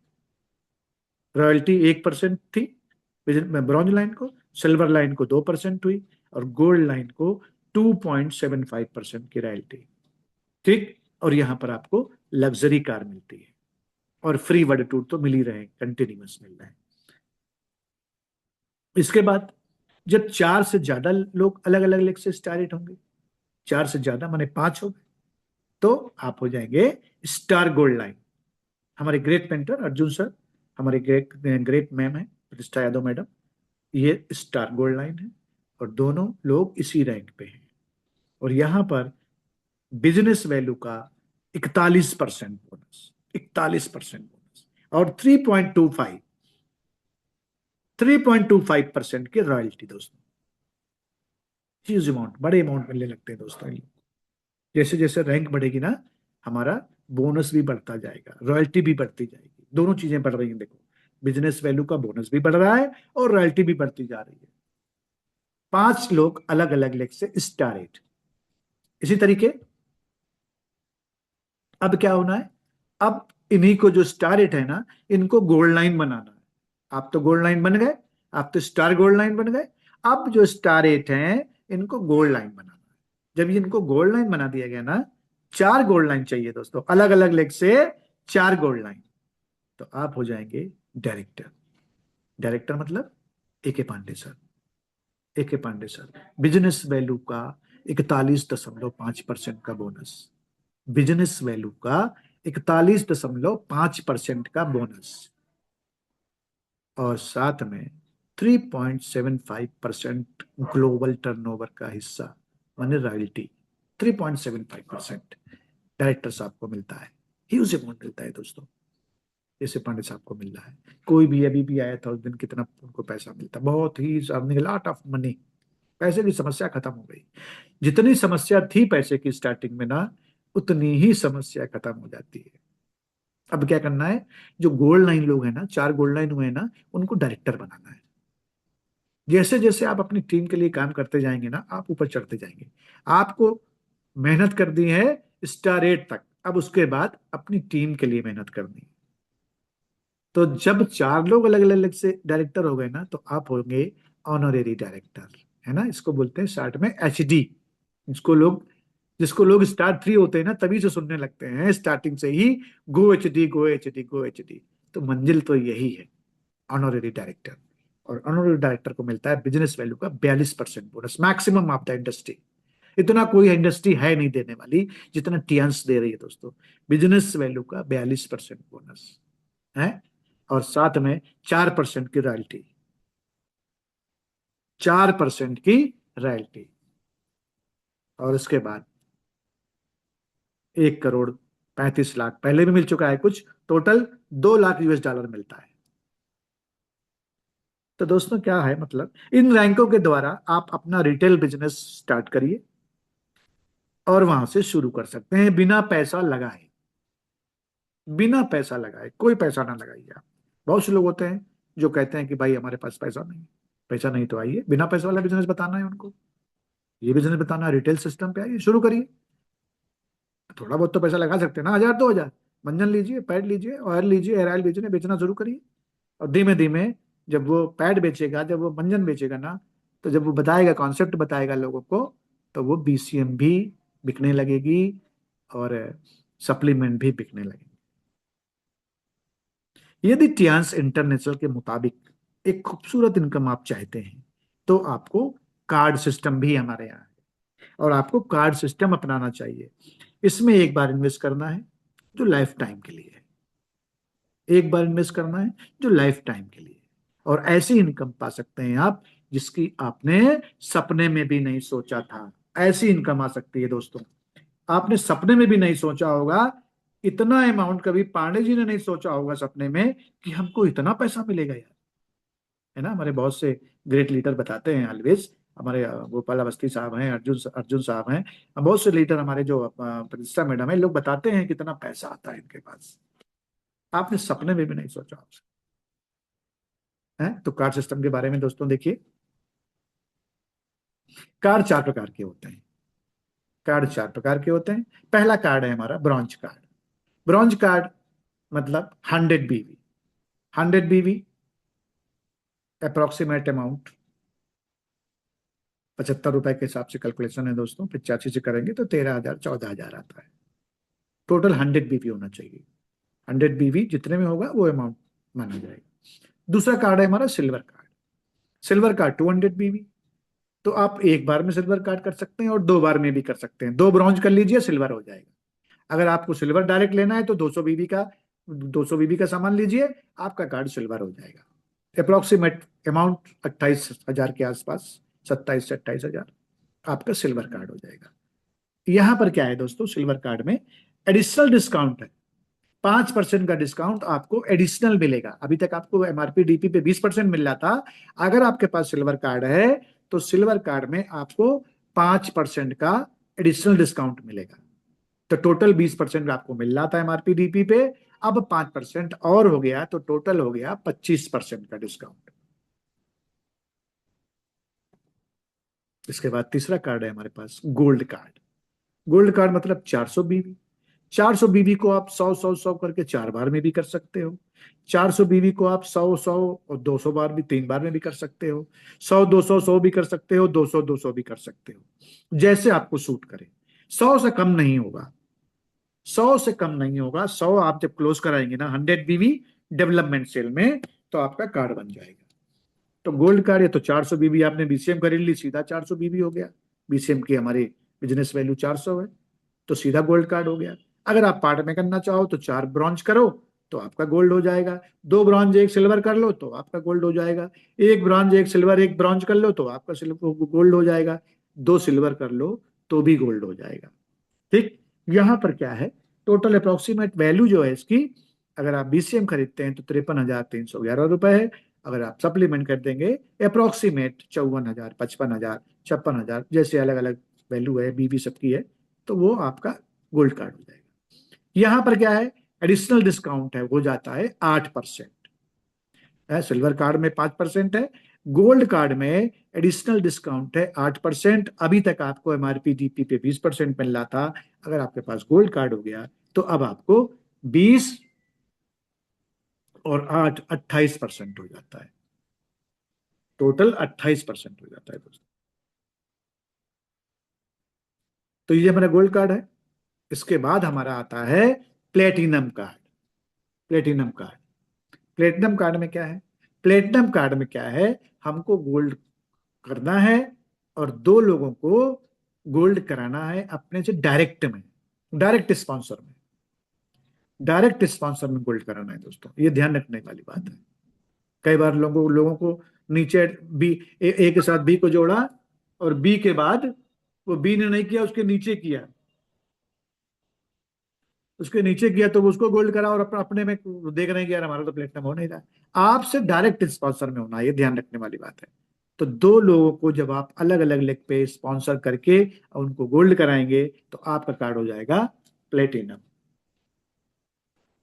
D: रॉयल्टी 1% थी ब्रॉन्ज लाइन को, सिल्वर लाइन को 2% हुई, और गोल्ड लाइन को 2.75% की रॉयल्टी। ठीक, और यहां पर आपको लग्जरी कार मिलती है, और फ्री वर्ल्ड टूर तो मिल ही रहे, कंटिन्यूस मिल रहे हैं। इसके बाद जब 4 से ज्यादा लोग अलग अलग लेग से स्टार्ट होंगे, 4 से ज्यादा माने 5 हो गए, तो आप हो जाएंगे स्टार गोल्ड लाइन। हमारे ग्रेट पेंटर अर्जुन सर, हमारे ग्रेट ग्रेट मैम है प्रतिष्ठा यादव मैडम, ये स्टार गोल्ड लाइन है, और दोनों लोग इसी रैंक पे हैं। और यहां पर बिजनेस वैल्यू का 41% बोनस, 41% बोनस, और 3.25% की रॉयल्टी दोस्तों। ह्यूज अमाउंट, बड़े अमाउंट मिलने लगते हैं दोस्तों। जैसे जैसे रैंक बढ़ेगी ना, हमारा बोनस भी बढ़ता जाएगा, रॉयल्टी भी बढ़ती जाएगी, दोनों चीजें बढ़ रही हैं। देखो, बिजनेस वैल्यू का बोनस भी बढ़ रहा है और रॉयल्टी भी बढ़ती जा रही है। 5 लोग अलग अलग लेग से स्टार रेट। इसी तरीके अब क्या होना है, अब इन्हीं को जो स्टार रेट है ना, इनको गोल्ड लाइन बनाना है। आप तो गोल्ड लाइन बन गए, आप तो स्टार गोल्ड लाइन बन गए। अब जो स्टार रेट हैं इनको गोल्ड लाइन बनाना है। जब इनको गोल्ड लाइन बना दिया गया ना, 4 गोल्ड लाइन चाहिए दोस्तों, अलग अलग लेग से 4 गोल्ड लाइन, तो आप हो जाएंगे डायरेक्टर। डायरेक्टर मतलब AK Pande sir. AK Pande sir, business value का 41.5% का बोनस, बिजनेस वैल्यू का 41.5% का बोनस, और साथ में 3.75% ग्लोबल टर्नओवर का हिस्सा माने रॉयल्टी। 3.75% डायरेक्टर साहब को मिलता है, ह्यूज अमाउंट मिलता है दोस्तों। जैसे पांडे साहब को मिल रहा है, कोई भी अभी भी आया था उस दिन, कितना उनको पैसा मिलता, बहुत ही अर्निंग लॉट ऑफ मनी। पैसे की समस्या खत्म हो गई। जितनी समस्या थी पैसे की स्टार्टिंग में ना, उतनी ही समस्या खत्म हो जाती है। अब क्या करना है, जो गोल्ड लाइन लोग हैं ना, 4 गोल्ड लाइन हुए हैं ना, उनको डायरेक्टर बनाना है। जैसे जैसे आप अपनी टीम के लिए काम करते जाएंगे ना, आप ऊपर चढ़ते जाएंगे। आपको मेहनत कर दी है स्टार 8 तक, अब उसके बाद अपनी टीम के लिए मेहनत करनी है। तो जब 4 लोग अलग अलग से डायरेक्टर हो गए ना, तो आप होंगे ऑनरेरी डायरेक्टर, है ना। इसको बोलते हैं शॉर्ट में एचडी। जिसको लोग स्टार 3 होते हैं ना, तभी से सुनने लगते हैं स्टार्टिंग से ही, गो एच डी, गो एच डी, गो एच डी। तो मंजिल तो यही है, ऑनरेरी डायरेक्टर। और ऑनरेरी डायरेक्टर को मिलता है बिजनेस वैल्यू का 42% bonus, maximum of the industry. इतना कोई इंडस्ट्री है नहीं देने वाली जितना टियंस दे रही है दोस्तों। बिजनेस वैल्यू का 42% बोनस है, और साथ में 4% की रॉयल्टी, 4% की रॉयल्टी। और उसके बाद 1 करोड़ 35 लाख पहले भी मिल चुका है कुछ, टोटल 2 लाख US डॉलर मिलता है। तो दोस्तों क्या है मतलब, इन रैंकों के द्वारा आप अपना रिटेल बिजनेस स्टार्ट करिए और वहां से शुरू कर सकते हैं बिना पैसा लगाए। बिना पैसा लगाए, कोई पैसा ना लगाइए आप। बहुत से लोग होते हैं जो कहते हैं कि भाई हमारे पास पैसा नहीं है। पैसा नहीं तो आइए, बिना पैसे वाला बिजनेस बताना है उनको, ये बिजनेस बताना है, रिटेल सिस्टम पे आइए, शुरू करिए। थोड़ा बहुत तो पैसा लगा सकते हैं ना, 1000 2000। मंजन लीजिए, पैड लीजिए, ऑयल लीजिए, हेयर ऑयल बेचने बेचना शुरू करिए। और धीमे धीमे जब वो पैड बेचेगा, जब वो मंजन बेचेगा ना, तो जब वो बताएगा, कॉन्सेप्ट बताएगा लोगों को, तो वो BCM भी बिकने लगेगी और सप्लीमेंट भी बिकने लगेगी। यदि टियांस इंटरनेशनल के मुताबिक एक खूबसूरत इनकम आप चाहते हैं, तो आपको कार्ड सिस्टम भी हमारे यहाँ है, और आपको कार्ड सिस्टम अपनाना चाहिए। इसमें एक बार इन्वेस्ट करना है जो लाइफ टाइम के लिए है, एक बार इन्वेस्ट करना है जो लाइफ टाइम के लिए है। और ऐसी इनकम पा सकते हैं आप जिसकी आपने सपने में भी नहीं सोचा था। ऐसी इनकम आ सकती है दोस्तों, आपने सपने में भी नहीं सोचा होगा। इतना अमाउंट कभी पांडे जी ने नहीं सोचा होगा सपने में कि हमको इतना पैसा मिलेगा यार, है ना। हमारे बहुत से ग्रेट लीडर बताते हैं ऑलवेज, हमारे गोपाल अवस्थी साहब हैं, अर्जुन अर्जुन साहब हैं, बहुत से लीडर हमारे जो प्रतिष्ठा मैडम है, लोग बताते हैं कितना पैसा आता है इनके पास, आपने सपने में भी नहीं सोचा होगा, है। तो कार्ड सिस्टम के बारे में दोस्तों देखिए, कार्ड 4 प्रकार के होते हैं। कार्ड 4 प्रकार के होते हैं। पहला कार्ड है हमारा ब्रॉन्ज कार्ड। ब्रॉन्ज कार्ड मतलब 100 BV। 100 BV अप्रोक्सीमेट अमाउंट ₹75 के हिसाब से कैलकुलेशन है दोस्तों, 85 से करेंगे तो 13,000 14,000 आता है। टोटल 100 BV होना चाहिए। 100 BV जितने में होगा वो अमाउंट माना जाएगा। दूसरा कार्ड है हमारा silver card. Silver card 200 BV। तो आप एक बार में सिल्वर कार्ड कर सकते हैं और 2 बार में भी कर सकते हैं। 2 ब्रॉन्ज कर लीजिए, सिल्वर हो जाएगा। अगर आपको सिल्वर डायरेक्ट लेना है तो 200 BV का सामान लीजिए, आपका कार्ड सिल्वर हो जाएगा। अप्रोक्सीमेट अमाउंट 28,000 के आसपास, 27 से 28,000 आपका सिल्वर कार्ड हो जाएगा। यहां पर क्या है दोस्तों, सिल्वर कार्ड में एडिशनल डिस्काउंट है। 5% का डिस्काउंट आपको एडिशनल मिलेगा। अभी तक आपको MRP DP पे 20% मिल रहा था। अगर आपके पास सिल्वर कार्ड है तो सिल्वर कार्ड में आपको 5% का एडिशनल डिस्काउंट मिलेगा। तो टोटल 20% आपको मिल रहा था MRP DP पे, अब 5% और हो गया, तो टोटल हो गया 25% का डिस्काउंट। इसके बाद तीसरा कार्ड है हमारे पास गोल्ड कार्ड। गोल्ड कार्ड मतलब 400 BV। 400 BV को आप 100 100 100 करके 4 बार में भी कर सकते हो। 400 BV को आप 100 100 और 200 बार भी, 3 बार में भी कर सकते हो। 100 200 100 भी कर सकते हो, 200 200 भी कर सकते हो, जैसे आपको सूट करे। 100 से कम नहीं होगा, 100 आप जब क्लोज कराएंगे ना 100 BV डेवलपमेंट सेल में, तो आपका कार्ड बन जाएगा। तो गोल्ड कार्ड है तो 400 BV आपने BCM खरीद ली, सीधा 400 BV हो गया। BCM की हमारी बिजनेस वैल्यू 400 है, तो सीधा गोल्ड कार्ड हो गया। अगर आप पार्ट में करना चाहो तो 4 ब्रॉन्ज करो तो आपका गोल्ड हो जाएगा। 2 ब्रॉन्ज 1 सिल्वर कर लो तो आपका गोल्ड हो जाएगा। 1 ब्रॉन्ज 1 सिल्वर 1 ब्रॉन्ज कर लो तो आपका गोल्ड हो जाएगा। 2 सिल्वर कर लो तो भी गोल्ड हो जाएगा। ठीक। यहां पर क्या है, टोटल अप्रोक्सीमेट वैल्यू जो है इसकी, अगर आप BCM खरीदते हैं तो 53,311 रुपए है। अगर आप सप्लीमेंट कर देंगे अप्रोक्सीमेट 54,000 55,000 56,000, जैसे अलग अलग वैल्यू है, बीवी सबकी है, तो वो आपका गोल्ड कार्ड हो जाएगा। यहां पर क्या है, एडिशनल डिस्काउंट है, हो जाता है 8%। सिल्वर कार्ड में 5% है, गोल्ड कार्ड में एडिशनल डिस्काउंट है 8%। अभी तक आपको एमआरपी डीपी पे 20% मिल रहा था, अगर आपके पास गोल्ड कार्ड हो गया तो अब आपको 20 और 8 28% हो जाता है, टोटल 28% हो जाता है दोस्तों। तो ये हमारा गोल्ड कार्ड है। इसके बाद हमारा आता है platinum card. Platinum card, platinum card में क्या है, प्लेटिनम कार्ड में क्या है, हमको गोल्ड करना है और दो लोगों को गोल्ड कराना है अपने से डायरेक्ट में, डायरेक्ट स्पॉन्सर में, डायरेक्ट स्पॉन्सर में गोल्ड कराना है दोस्तों, ये ध्यान रखने वाली बात है। कई बार लोगों लोगों को नीचे बी ए के साथ बी को जोड़ा और बी के बाद वो बी ने नहीं किया, उसके नीचे किया, उसके नीचे किया तो वो उसको गोल्ड करा और अपने में देख रहे हैं कि यार हमारा तो प्लेटिनम हो नहीं रहा। आपसे डायरेक्ट स्पॉन्सर में होना, ये ध्यान रखने वाली बात है। तो दो लोगों को जब आप अलग अलग लेग पे स्पॉन्सर करके उनको गोल्ड कराएंगे तो आपका कार्ड हो जाएगा प्लेटिनम,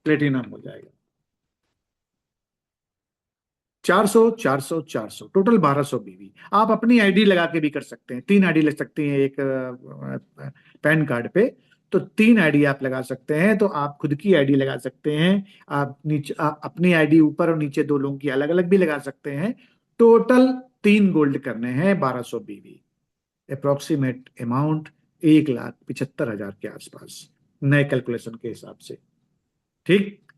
D: प्लेटिनम हो जाएगा। 400 400 400 टोटल 1200 बीवी। आप अपनी आईडी लगा के भी कर सकते हैं, 3 आईडी लग सकती हैं एक पैन कार्ड पे, तो 3 आईडी आप लगा सकते हैं। तो आप खुद की आईडी लगा सकते हैं, आप नीचे आप अपनी आईडी ऊपर और नीचे दो लोगों की अलग अलग भी लगा सकते हैं। टोटल 3 गोल्ड करने हैं 1200 बीवी, अप्रोक्सीमेट अमाउंट 1,75,000 के आसपास, नए कैलकुलेशन के हिसाब से। ठीक,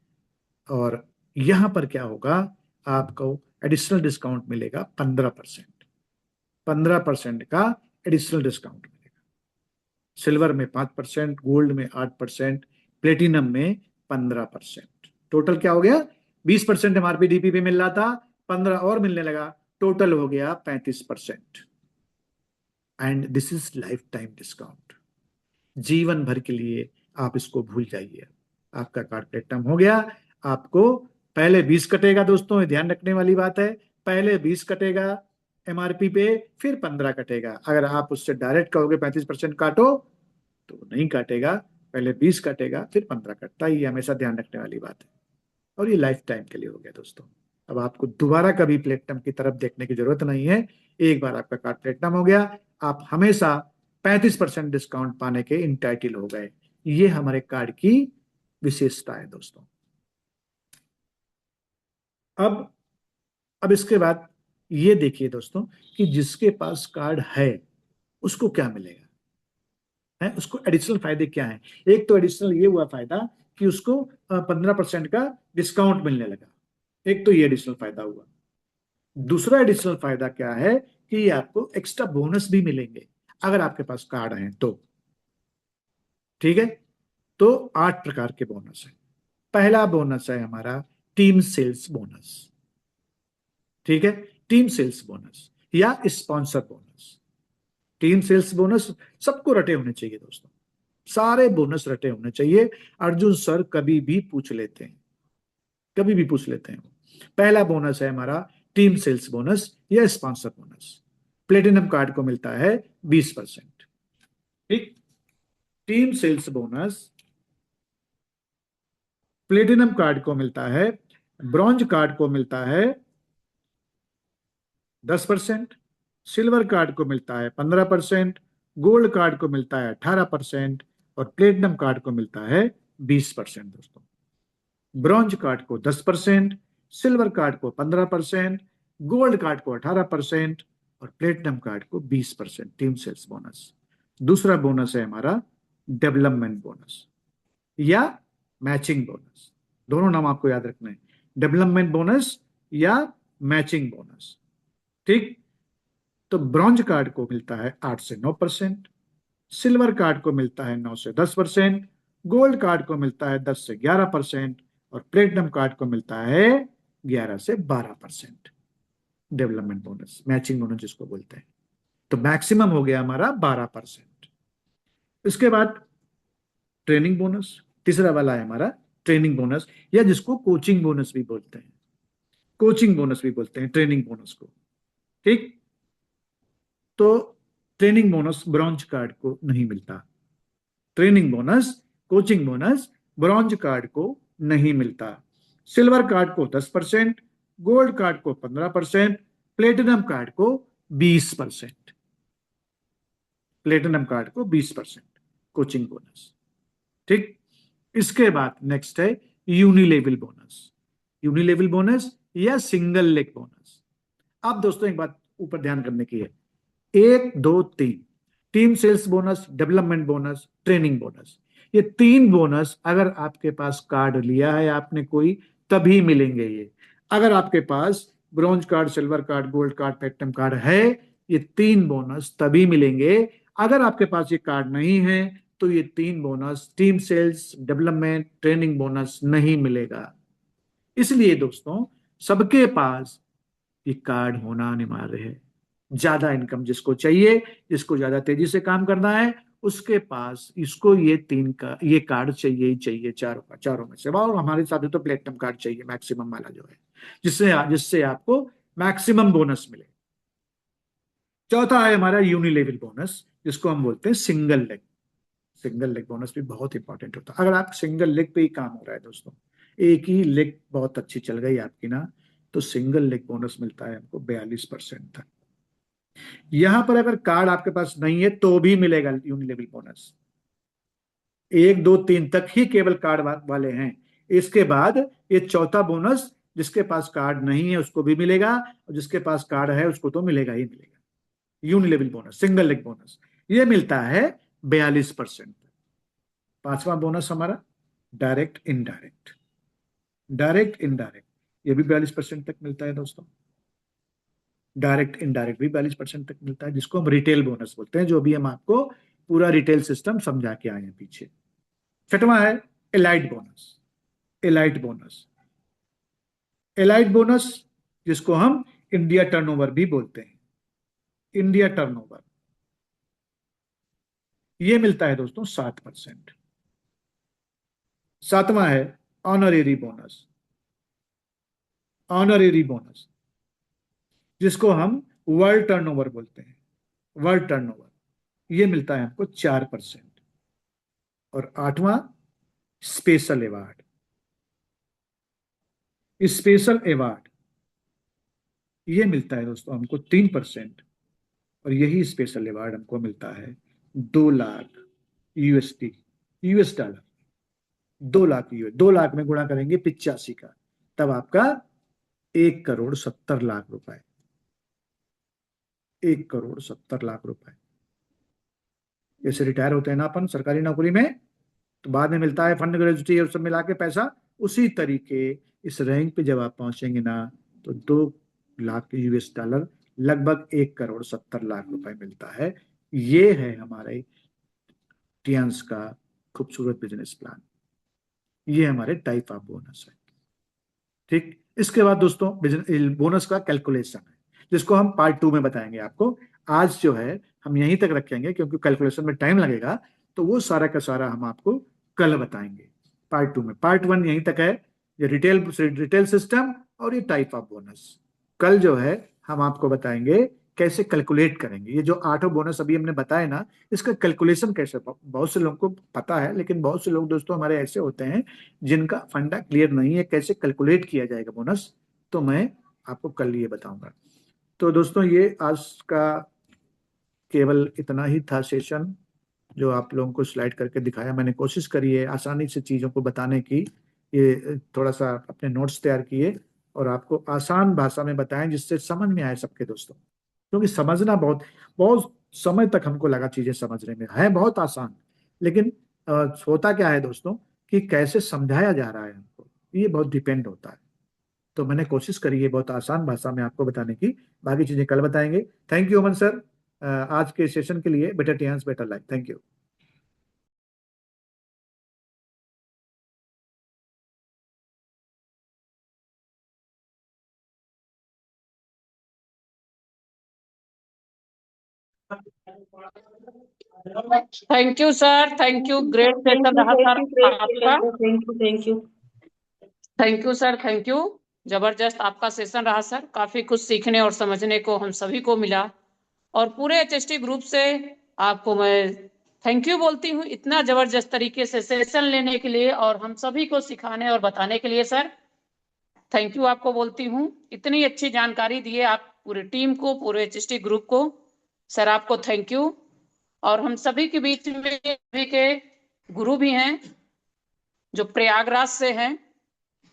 D: और यहां पर क्या होगा, आपको एडिशनल डिस्काउंट मिलेगा 15%, 15% का एडिशनल डिस्काउंट मिलेगा। सिल्वर में 5%, गोल्ड में 8%, प्लेटिनम में 15%। टोटल क्या हो गया, 20% एमआरपी डीपी पे मिल रहा था, 15 और मिलने लगा, टोटल हो गया 35%। And this is life time discount, जीवन भर के लिए आप इसको भूल जाइए। आपका कार्ड प्लेटिनम हो गया। आपको पहले 20 कटेगा दोस्तों, ये ध्यान रखने वाली बात है, पहले 20 कटेगा एमआरपी पे, फिर 15 कटेगा। अगर आप उससे डायरेक्ट कहोगे 35% काटो तो नहीं काटेगा, पहले 20 कटेगा फिर 15 कटता है, ये हमेशा ध्यान रखने वाली बात है। और ये लाइफ टाइम के लिए हो गया दोस्तों। अब आपको दोबारा कभी प्लेटिनम की तरफ देखने की जरूरत नहीं है, एक बार आपका कार्ड प्लेटिनम हो गया, आप हमेशा 35% डिस्काउंट पाने के इंटाइटल हो गए। ये हमारे कार्ड की विशेषता है दोस्तों। अब अब इसके बाद ये देखिए दोस्तों कि जिसके पास कार्ड है उसको क्या मिलेगा, है उसको एडिशनल फायदे क्या है। एक तो एडिशनल ये हुआ फायदा कि उसको 15% का डिस्काउंट मिलने लगा, एक तो ये एडिशनल फायदा हुआ। दूसरा एडिशनल फायदा क्या है कि आपको एक्स्ट्रा बोनस भी मिलेंगे अगर आपके पास कार्ड है तो। ठीक है, तो 8 प्रकार के बोनस है। पहला बोनस है हमारा टीम सेल्स बोनस। ठीक है, टीम सेल्स बोनस या sponsor bonus. Team sales bonus सबको रटे होने चाहिए दोस्तों, सारे बोनस रटे होने चाहिए। अर्जुन सर कभी भी पूछ लेते हैं, कभी भी पूछ लेते हैं। पहला बोनस है हमारा टीम सेल्स बोनस या स्पॉन्सर बोनस। प्लेटिनम कार्ड को मिलता है 20%। ठीक, team sales bonus platinum card को मिलता है, ब्रॉन्ज कार्ड को मिलता है 10%, सिल्वर कार्ड को मिलता है 15%, गोल्ड कार्ड को मिलता है 18% और प्लेटिनम कार्ड को मिलता है 20% दोस्तों। ब्रॉन्ज कार्ड को 10%, सिल्वर कार्ड को 15%, गोल्ड कार्ड को 18% और प्लेटिनम कार्ड को 20% टीम सेल्स बोनस। दूसरा बोनस है हमारा डेवलपमेंट बोनस या मैचिंग बोनस, दोनों नाम आपको याद रखना है, डेवलपमेंट बोनस या मैचिंग बोनस। ठीक, तो ब्रॉन्ज कार्ड को मिलता है 8 से 9%, सिल्वर कार्ड को मिलता है 9 से 10%, गोल्ड कार्ड को मिलता है 10 से 11% और प्लेटिनम कार्ड को मिलता है 11 से 12% डेवलपमेंट बोनस, मैचिंग बोनस जिसको बोलते हैं। तो मैक्सिमम हो गया हमारा 12%। इसके बाद ट्रेनिंग बोनस, तीसरा वाला है हमारा ट्रेनिंग बोनस या जिसको कोचिंग बोनस भी बोलते हैं, कोचिंग बोनस भी बोलते हैं ट्रेनिंग बोनस को। ठीक, तो ट्रेनिंग बोनस ब्रॉन्ज कार्ड को नहीं मिलता। Training bonus, coaching bonus bronze card को नहीं मिलता। सिल्वर कार्ड को 10%, गोल्ड कार्ड को 15%, प्लेटिनम कार्ड को 20%। प्लेटिनम कार्ड को 20% कोचिंग बोनस। ठीक। इसके बाद नेक्स्ट है यूनिलेवल बोनस। यूनिलेवल बोनस या सिंगल लेग बोनस। अब दोस्तों एक बात ऊपर ध्यान करने की है, 1, 2, 3 team sales bonus, development bonus, training bonus, ये 3 बोनस अगर आपके पास कार्ड लिया है आपने कोई, तभी मिलेंगे ये। अगर आपके पास bronze card, silver card, gold card, platinum card है, ये 3 बोनस तभी मिलेंगे। अगर आपके पास ये कार्ड नहीं है तो ये 3 bonus, team sales, development, training bonus नहीं मिलेगा। इसलिए दोस्तों सबके पास ये कार्ड होना अनिवार्य है। ज्यादा इनकम जिसको चाहिए, जिसको ज्यादा तेजी से काम करना है, उसके पास इसको ये कार्ड चाहिए ही चाहिए, चारों में से। और हमारे साथ तो प्लेटिनम कार्ड चाहिए मैक्सिमम वाला जो है, जिससे जिससे आपको मैक्सिमम बोनस मिले। चौथा है हमारा यूनिलेवल बोनस, जिसको हम बोलते हैं single leg. Single leg bonus भी बहुत इंपॉर्टेंट होता है। अगर आप सिंगल लेग पे ही काम हो रहा है दोस्तों, एक ही लेग बहुत अच्छी चल गई आपकी ना, तो सिंगल लेग बोनस मिलता है हमको 42% तक। यहां पर अगर कार्ड आपके पास नहीं है तो भी मिलेगा यूनिलेवल बोनस। 1, 2, 3 तक ही केवल कार्ड वाले हैं। इसके बाद ये चौथा बोनस, जिसके पास कार्ड नहीं है उसको भी मिलेगा, और जिसके पास कार्ड है उसको तो मिलेगा ही मिलेगा। यूनिलेवल बोनस, सिंगल लेग बोनस, ये मिलता है 42%। पांचवा बोनस हमारा डायरेक्ट इनडायरेक्ट। डायरेक्ट इनडायरेक्ट ये भी 42% तक मिलता है दोस्तों। डायरेक्ट इनडायरेक्ट भी 42% तक मिलता है, जिसको हम रिटेल बोनस बोलते हैं, जो भी हम आपको पूरा रिटेल सिस्टम समझा के आए हैं पीछे। छठवां है elite bonus. Elite bonus, elite bonus जिसको हम इंडिया टर्नओवर भी बोलते हैं, इंडिया टर्नओवर, ये मिलता है दोस्तों 7%। सातवां है ऑनरेरी बोनस। ऑनरेरी बोनस जिसको हम वर्ल्ड टर्नओवर बोलते हैं, वर्ल्ड टर्नओवर, ये मिलता है हमको 4%। और आठवां स्पेशल अवार्ड। स्पेशल अवार्ड ये मिलता है दोस्तों हमको 3%। और यही स्पेशल अवार्ड हमको मिलता है 2 lakh USD, US dollar. 2 lakh 2 lakh में गुणा करेंगे 85 का, तब आपका 1,70,00,000 रुपए। 1,70,00,000 रुपए। जैसे रिटायर होते हैं ना अपन सरकारी नौकरी में, तो बाद में मिलता है फंड, ग्रेजुटी और सब मिला के पैसा, उसी तरीके इस रैंक पे जब आप पहुंचेंगे ना, तो 2 लाख यूएस डॉलर, लगभग 1,70,00,000 रुपए मिलता है। ये है हमारे टियंस का खूबसूरत बिजनेस प्लान। ये हमारे टाइप ऑफ बोनस है। ठीक। इसके बाद दोस्तों बोनस का कैलकुलेशन है, जिसको हम पार्ट 2 में बताएंगे आपको। आज जो है हम यहीं तक रखेंगे, क्योंकि कैलकुलेशन में टाइम लगेगा, तो वो सारा का सारा हम आपको कल बताएंगे पार्ट 2 में। पार्ट 1 यहीं तक है, ये रिटेल रिटेल सिस्टम और ये टाइप ऑफ बोनस। कल जो है हम आपको बताएंगे कैसे कैलकुलेट करेंगे। ये जो 8 बोनस अभी हमने बताए ना, इसका कैलकुलेशन कैसे, बहुत से लोगों को पता है, लेकिन बहुत से लोग दोस्तों हमारे ऐसे होते हैं जिनका फंडा क्लियर नहीं है कैसे कैलकुलेट किया जाएगा बोनस, तो मैं आपको कल ये बताऊंगा। तो दोस्तों ये आज का केवल इतना ही था सेशन, जो आप लोगों को स्लाइड करके दिखाया। मैंने कोशिश करी है आसानी से चीज़ों को बताने की। ये थोड़ा सा अपने नोट्स तैयार किए और आपको आसान भाषा में बताएं, जिससे समझ में आए सबके दोस्तों। क्योंकि समझना बहुत बहुत समय तक हमको लगा चीजें समझने में, है बहुत आसान, लेकिन होता क्या है दोस्तों कि कैसे समझाया जा रहा है हमको, ये बहुत डिपेंड होता है। तो मैंने कोशिश करी है बहुत आसान भाषा में आपको बताने की। बाकी चीजें कल बताएंगे। थैंक यू अमन सर, आज के सेशन के लिए। Better Tiens better life. Thank you.
B: Thank you sir, thank you, great session रहा सर आपका।
C: Thank you
B: thank you sir, thank you. जबरदस्त आपका सेशन रहा सर, काफी कुछ सीखने और समझने को हम सभी को मिला। और पूरे HST ग्रुप से आपको मैं थैंक यू बोलती हूँ इतना जबरदस्त तरीके से सेशन लेने के लिए और हम सभी को सिखाने और बताने के लिए। सर थैंक यू आपको बोलती हूँ, इतनी अच्छी जानकारी दी है आप पूरी टीम को, पूरे HST ग्रुप को। सर आपको थैंक यू। और हम सभी के बीच में सभी के गुरु भी हैं जो प्रयागराज से हैं।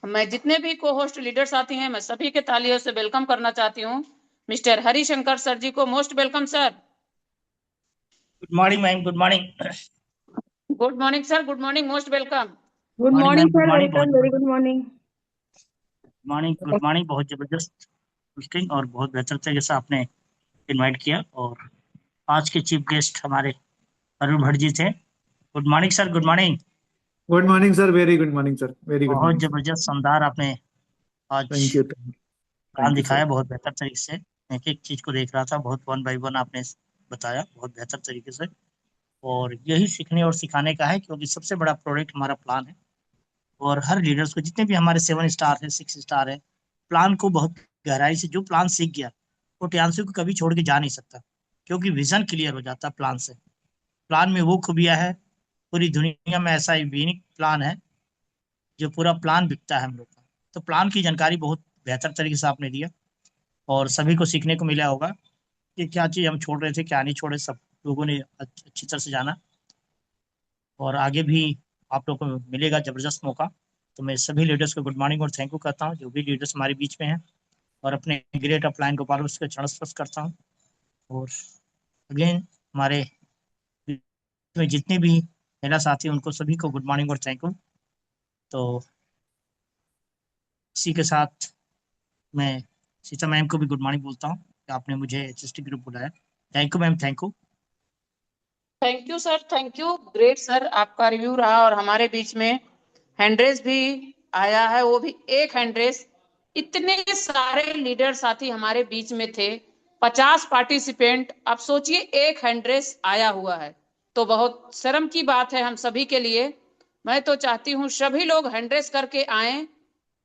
B: मैं जितने भी को होस्ट लीडर्स आती हैं मैं सभी के तालियों से वेलकम करना चाहती हूँ। मिस्टर हरिशंकर सर जी को most welcome sir.
C: Good morning ma'am, good morning.
B: Good morning sir, good morning, most welcome.
E: Good
C: morning
E: morning
C: ma'am, good
E: sir,
C: morning, बहुत
E: वेलकम, वेरी गुड
C: जबरदस्त।
E: मॉर्निंग।
C: मॉर्निंग, गुड मॉर्निंग, बहुत जबरदस्त hosting और बहुत बेहतर तरीके से आपने इनवाइट किया। और आज के चीफ गेस्ट हमारे अरुण भट्ट जी थे। Good morning sir, good morning.
D: Good morning sir, very good morning sir, very good
C: बहुत
D: मॉर्निंग सर।
C: जबरदस्त शानदार आपने आज
D: thank you,
C: plan
D: thank you
C: दिखाया
D: सर।
C: बहुत बेहतर तरीके से। एक एक चीज को देख रहा था, बहुत वन बाय वन आपने बताया बहुत बेहतर तरीके से। और यही सीखने और सिखाने का है, क्योंकि सबसे बड़ा प्रोडक्ट हमारा प्लान है। और हर लीडर्स को, जितने भी हमारे 7 स्टार है, 6 स्टार है, प्लान को बहुत गहराई से जो प्लान सीख गया वो टियान्सु को कभी छोड़ के जा नहीं सकता, क्योंकि विजन क्लियर हो जाता है प्लान से। प्लान में वो खूबियां है, पूरी दुनिया में ऐसा यूनिक प्लान है जो पूरा प्लान बिकता है हम लोग का। तो प्लान की जानकारी बहुत बेहतर तरीके से आपने दिया और सभी को सीखने को मिला होगा कि क्या चीज हम छोड़ रहे थे, क्या नहीं छोड़े। सब लोगों ने अच्छी तरह से जाना और आगे भी आप लोगों को मिलेगा जबरदस्त मौका। तो मैं सभी लीडर्स को गुड मॉर्निंग और थैंक यू कहता हूँ, जो भी लीडर्स हमारे बीच में हैं, और अपने ग्रेट अपलाइन गोपाल उसके चरण स्पर्श करता हूँ। और अगेन हमारे में जितने भी महिला साथी हैं, उनको सभी को गुड मॉर्निंग और थैंक यू। तो इसी के साथ मैं सीता मैम को भी गुड मॉर्निंग बोलता हूँ कि आपने मुझे HST ग्रुप बुलाया। Thank you ma'am, thank you.
B: Thank you sir, thank you, great sir. आपका रिव्यू रहा और हमारे बीच में हैंड्रेस भी आया है, वो भी एक हैंड्रेस। इतने सारे लीडर साथी हमारे बीच में थे, 50 पार्टिसिपेंट। आप सोचिए एक हैंड्रेस आया हुआ है, तो बहुत शर्म की बात है हम सभी के लिए। मैं तो चाहती हूँ सभी लोग हैंड्रेस करके आएं,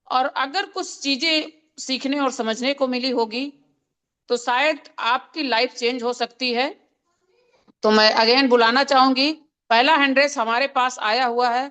B: और अगर कुछ चीजें सीखने और समझने को मिली होगी तो शायद आपकी लाइफ चेंज हो सकती है। तो मैं अगेन बुलाना चाहूंगी, पहला हैंड्रेस हमारे पास आया हुआ है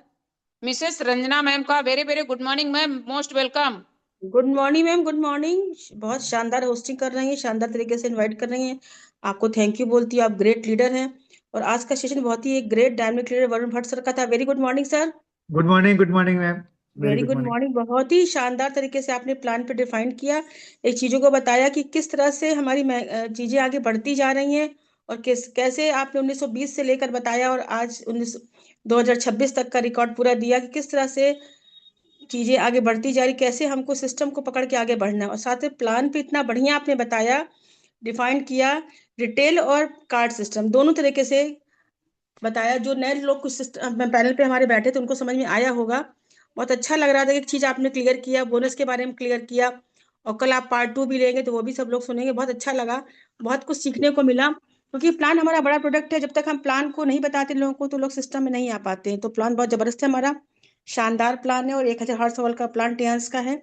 B: मिसेस रंजना मैम का। Very very good morning ma'am, most welcome.
E: Good morning ma'am, good morning. बहुत शानदार होस्टिंग कर रही हैं, शानदार तरीके से इनवाइट कर रही हैं। आपको थैंक यू बोलती हूँ, आप ग्रेट लीडर हैं। और आज का सेशन बहुत ही एक great dynamic leader Varun Bhatt sir का था। Very good morning sir.
D: Good morning ma'am, very
E: very
D: good
E: good
D: morning.
E: Morning. बहुत ही शानदार तरीके से आपने प्लान पे डिफाइन किया, एक चीजों को बताया कि किस तरह से हमारी चीजें आगे बढ़ती जा रही हैं, और कैसे आपने 1920 से लेकर बताया और आज 2026 तक का रिकॉर्ड पूरा दिया कि किस तरह से चीजें आगे बढ़ती जा रही, कैसे हमको सिस्टम को पकड़ के आगे बढ़ना है। और साथ में प्लान पे इतना बढ़िया आपने बताया, डिफाइन किया, रिटेल और कार्ड सिस्टम दोनों तरीके से बताया। जो नए लोग कुछ सिस्टम पैनल पे हमारे बैठे थे उनको समझ में आया होगा। बहुत अच्छा लग रहा था, एक चीज आपने क्लियर किया, बोनस के बारे में क्लियर किया। और कल आप पार्ट 2 भी लेंगे तो वो भी सब लोग सुनेंगे। बहुत अच्छा लगा, बहुत कुछ सीखने को मिला, क्योंकि प्लान हमारा बड़ा प्रोडक्ट है। जब तक हम प्लान को नहीं बताते लोगों को तो लोग सिस्टम में नहीं आ पाते हैं। तो प्लान बहुत जबरदस्त है हमारा, शानदार प्लान है, और 1000 हर सवाल का प्लान टियान्स का है।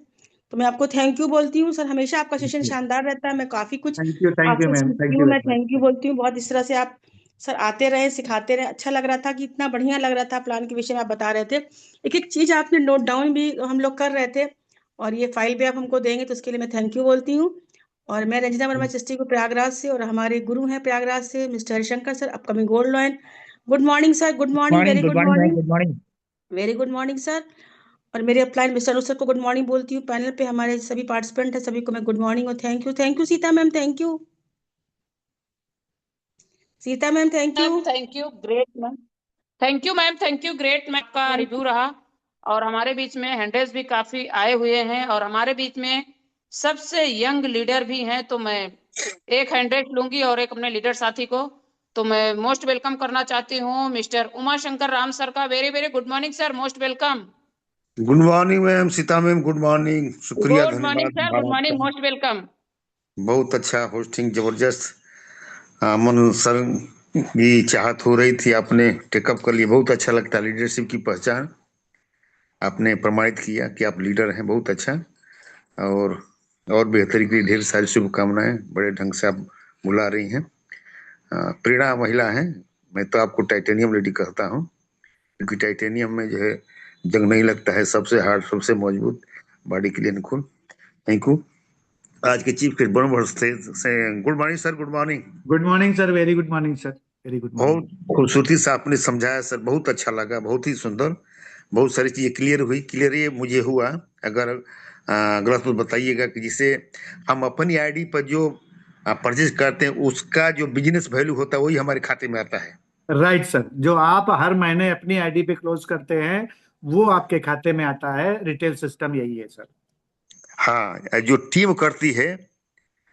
E: तो मैं आपको थैंक यू बोलती हूँ सर। हमेशा आपका सेशन शानदार रहता है, मैं काफी कुछ
D: थैंक यू
E: आपसे
D: मैम,
E: सीखती
D: थैंक
E: हूँ।
D: यू
E: मैं
D: वेरी मच।
E: थैंक यू बोलती हूँ बहुत। इस तरह से आप सर आते रहे, सिखाते रहे। अच्छा लग रहा था कि इतना बढ़िया लग रहा था प्लान के विषय में आप बता रहे थे। एक एक चीज आपने नोट डाउन भी हम लोग कर रहे थे, और ये फाइल भी आप हमको देंगे तो उसके लिए मैं थैंक यू बोलती हूँ। और मैं रंजना वर्मा चिश्ती को प्रयागराज से, और हमारे गुरु हैं प्रयागराज से mister Harishankar sir, upcoming gold lion. Good morning sir, good morning,
C: morning,
E: very
C: good
E: good
C: morning ma'am,
E: morning,
C: good morning.
E: Very good morning sir. और मेरे अपलाइन मिस्टर अनुज सर को गुड मॉर्निंग बोलती हूँ। पैनल पे हमारे सभी पार्टिसिपेंट हैं, सभी को मैं गुड मॉर्निंग और thank you. Thank you Sita ma'am, thank you Sita ma'am, thank you.
B: Ma'am thank you, great ma'am. Thank you ma'am, thank you, great ma'am का रिव्यू रहा। और हमारे बीच में हैंडल्स भी काफी आए हुए हैं, और हमारे बीच में सबसे यंग लीडर भी हैं। तो मैं एक हैंड्रेड लूंगी और एक अपने लीडर साथी को। तो मैं मोस्ट वेलकम करना चाहती हूँ मिस्टर उमा शंकर राम सर का। Very very good morning sir, most welcome.
F: Good morning ma'am, Sita ma'am, good morning. शुक्रिया,
B: गुड मॉर्निंग
F: धन्यवाद
B: सर, गुड मॉर्निंग,
F: आपका।
B: Most welcome.
F: बहुत अच्छा होस्टिंग, जबरदस्त। मन सर की चाहत हो रही थी, आपने टेकअप कर लिया। बहुत अच्छा लगता है, लीडरशिप की पहचान आपने प्रमाणित किया कि आप लीडर हैं। बहुत अच्छा। और बेहतरी के लिए ढेर सारी शुभकामनाएं। बड़े ढंग से आप बुला रही हैं। प्रेरणा महिला हैं। मैं तो आपको टाइटेनियम लेडी कहता हूँ, क्योंकि टाइटेनियम में जो है जंग नहीं लगता है, सबसे हार्ड, सबसे मजबूत, बॉडी के लिए अनुकूल। Thank you. आज के चीफ गेस्ट बड़े से good morning sir, good morning.
D: Good morning sir, very good morning sir, very good
F: बहुत
D: मॉर्निंग।
F: खूबसूरती से आपने समझाया सर, बहुत अच्छा लगा, बहुत ही सुंदर, बहुत सारी चीजें क्लियर हुई। क्लियर ये मुझे हुआ, अगर गलत मत बताइएगा, कि जिसे हम अपनी आईडी पर जो परचेज करते हैं उसका जो बिजनेस वैल्यू होता है वही हमारे खाते में आता है।
D: राइट सर, जो आप हर महीने अपनी आईडी पे क्लोज करते हैं वो आपके खाते में आता है। रिटेल सिस्टम यही है सर।
F: हाँ, जो टीम करती है।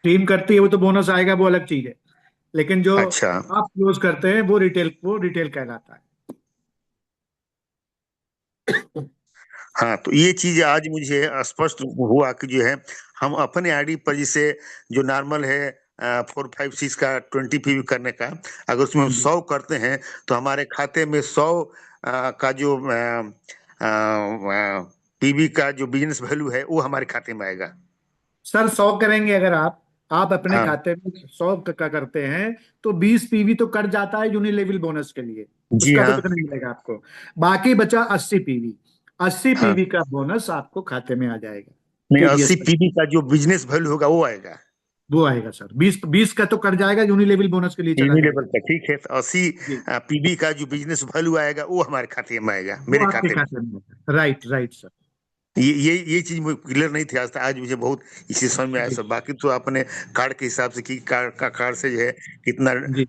D: टीम करती है वो तो बोनस आएगा, वो अलग चीज है, लेकिन जो
F: अच्छा।
D: आप क्लोज करते हैं वो रिटेल कहलाता है।
F: हाँ, तो ये चीज आज मुझे स्पष्ट हुआ कि जो है हम अपने आईडी पर, जिसे जो नॉर्मल है 4, 5, 6 का 20 PV करने का, अगर उसमें हम 100 करते हैं तो हमारे खाते में 100 का जो पीवी का जो बिजनेस वैल्यू है वो हमारे खाते में आएगा।
D: सर 100 करेंगे अगर आप अपने
F: हाँ
D: खाते में 100 का करते हैं तो 20 पीवी तो कट जाता है यूनिलेवल बोनस के लिए,
F: जी
D: उसका तो
F: हाँ।
D: कुछ नहीं मिलेगा आपको। बाकी बचा 80 पीवी। 80
F: हाँ,
D: पीवी का बोनस आपको खाते में आ जाएगा
F: नहीं,
D: टीडीएस
F: 80 PV का जो बिजनेस वैल्यू होगा वो आएगा।
D: वो आएगा सर। 20 का तो कट जाएगा, यूनिलेवल बोनस के लिए चला
F: पीवी लेवल
D: जाएगा।
F: का ठीक है, तो 80
D: जी,
F: पीवी का जो बिजनेस वैल्यू आएगा वो हमारे खाते में आएगा,
D: वो
F: मेरे
D: आपके
F: खाते में।
D: खाते में आएगा। Right right sir.
F: ये चीज मुझे क्लियर नहीं थी आज तक, आज मुझे बहुत इसी समझ में आया
D: जी
F: सर। बाकी तो आपने कार्ड के हिसाब से, कि कार्ड से जो है कितना
D: जी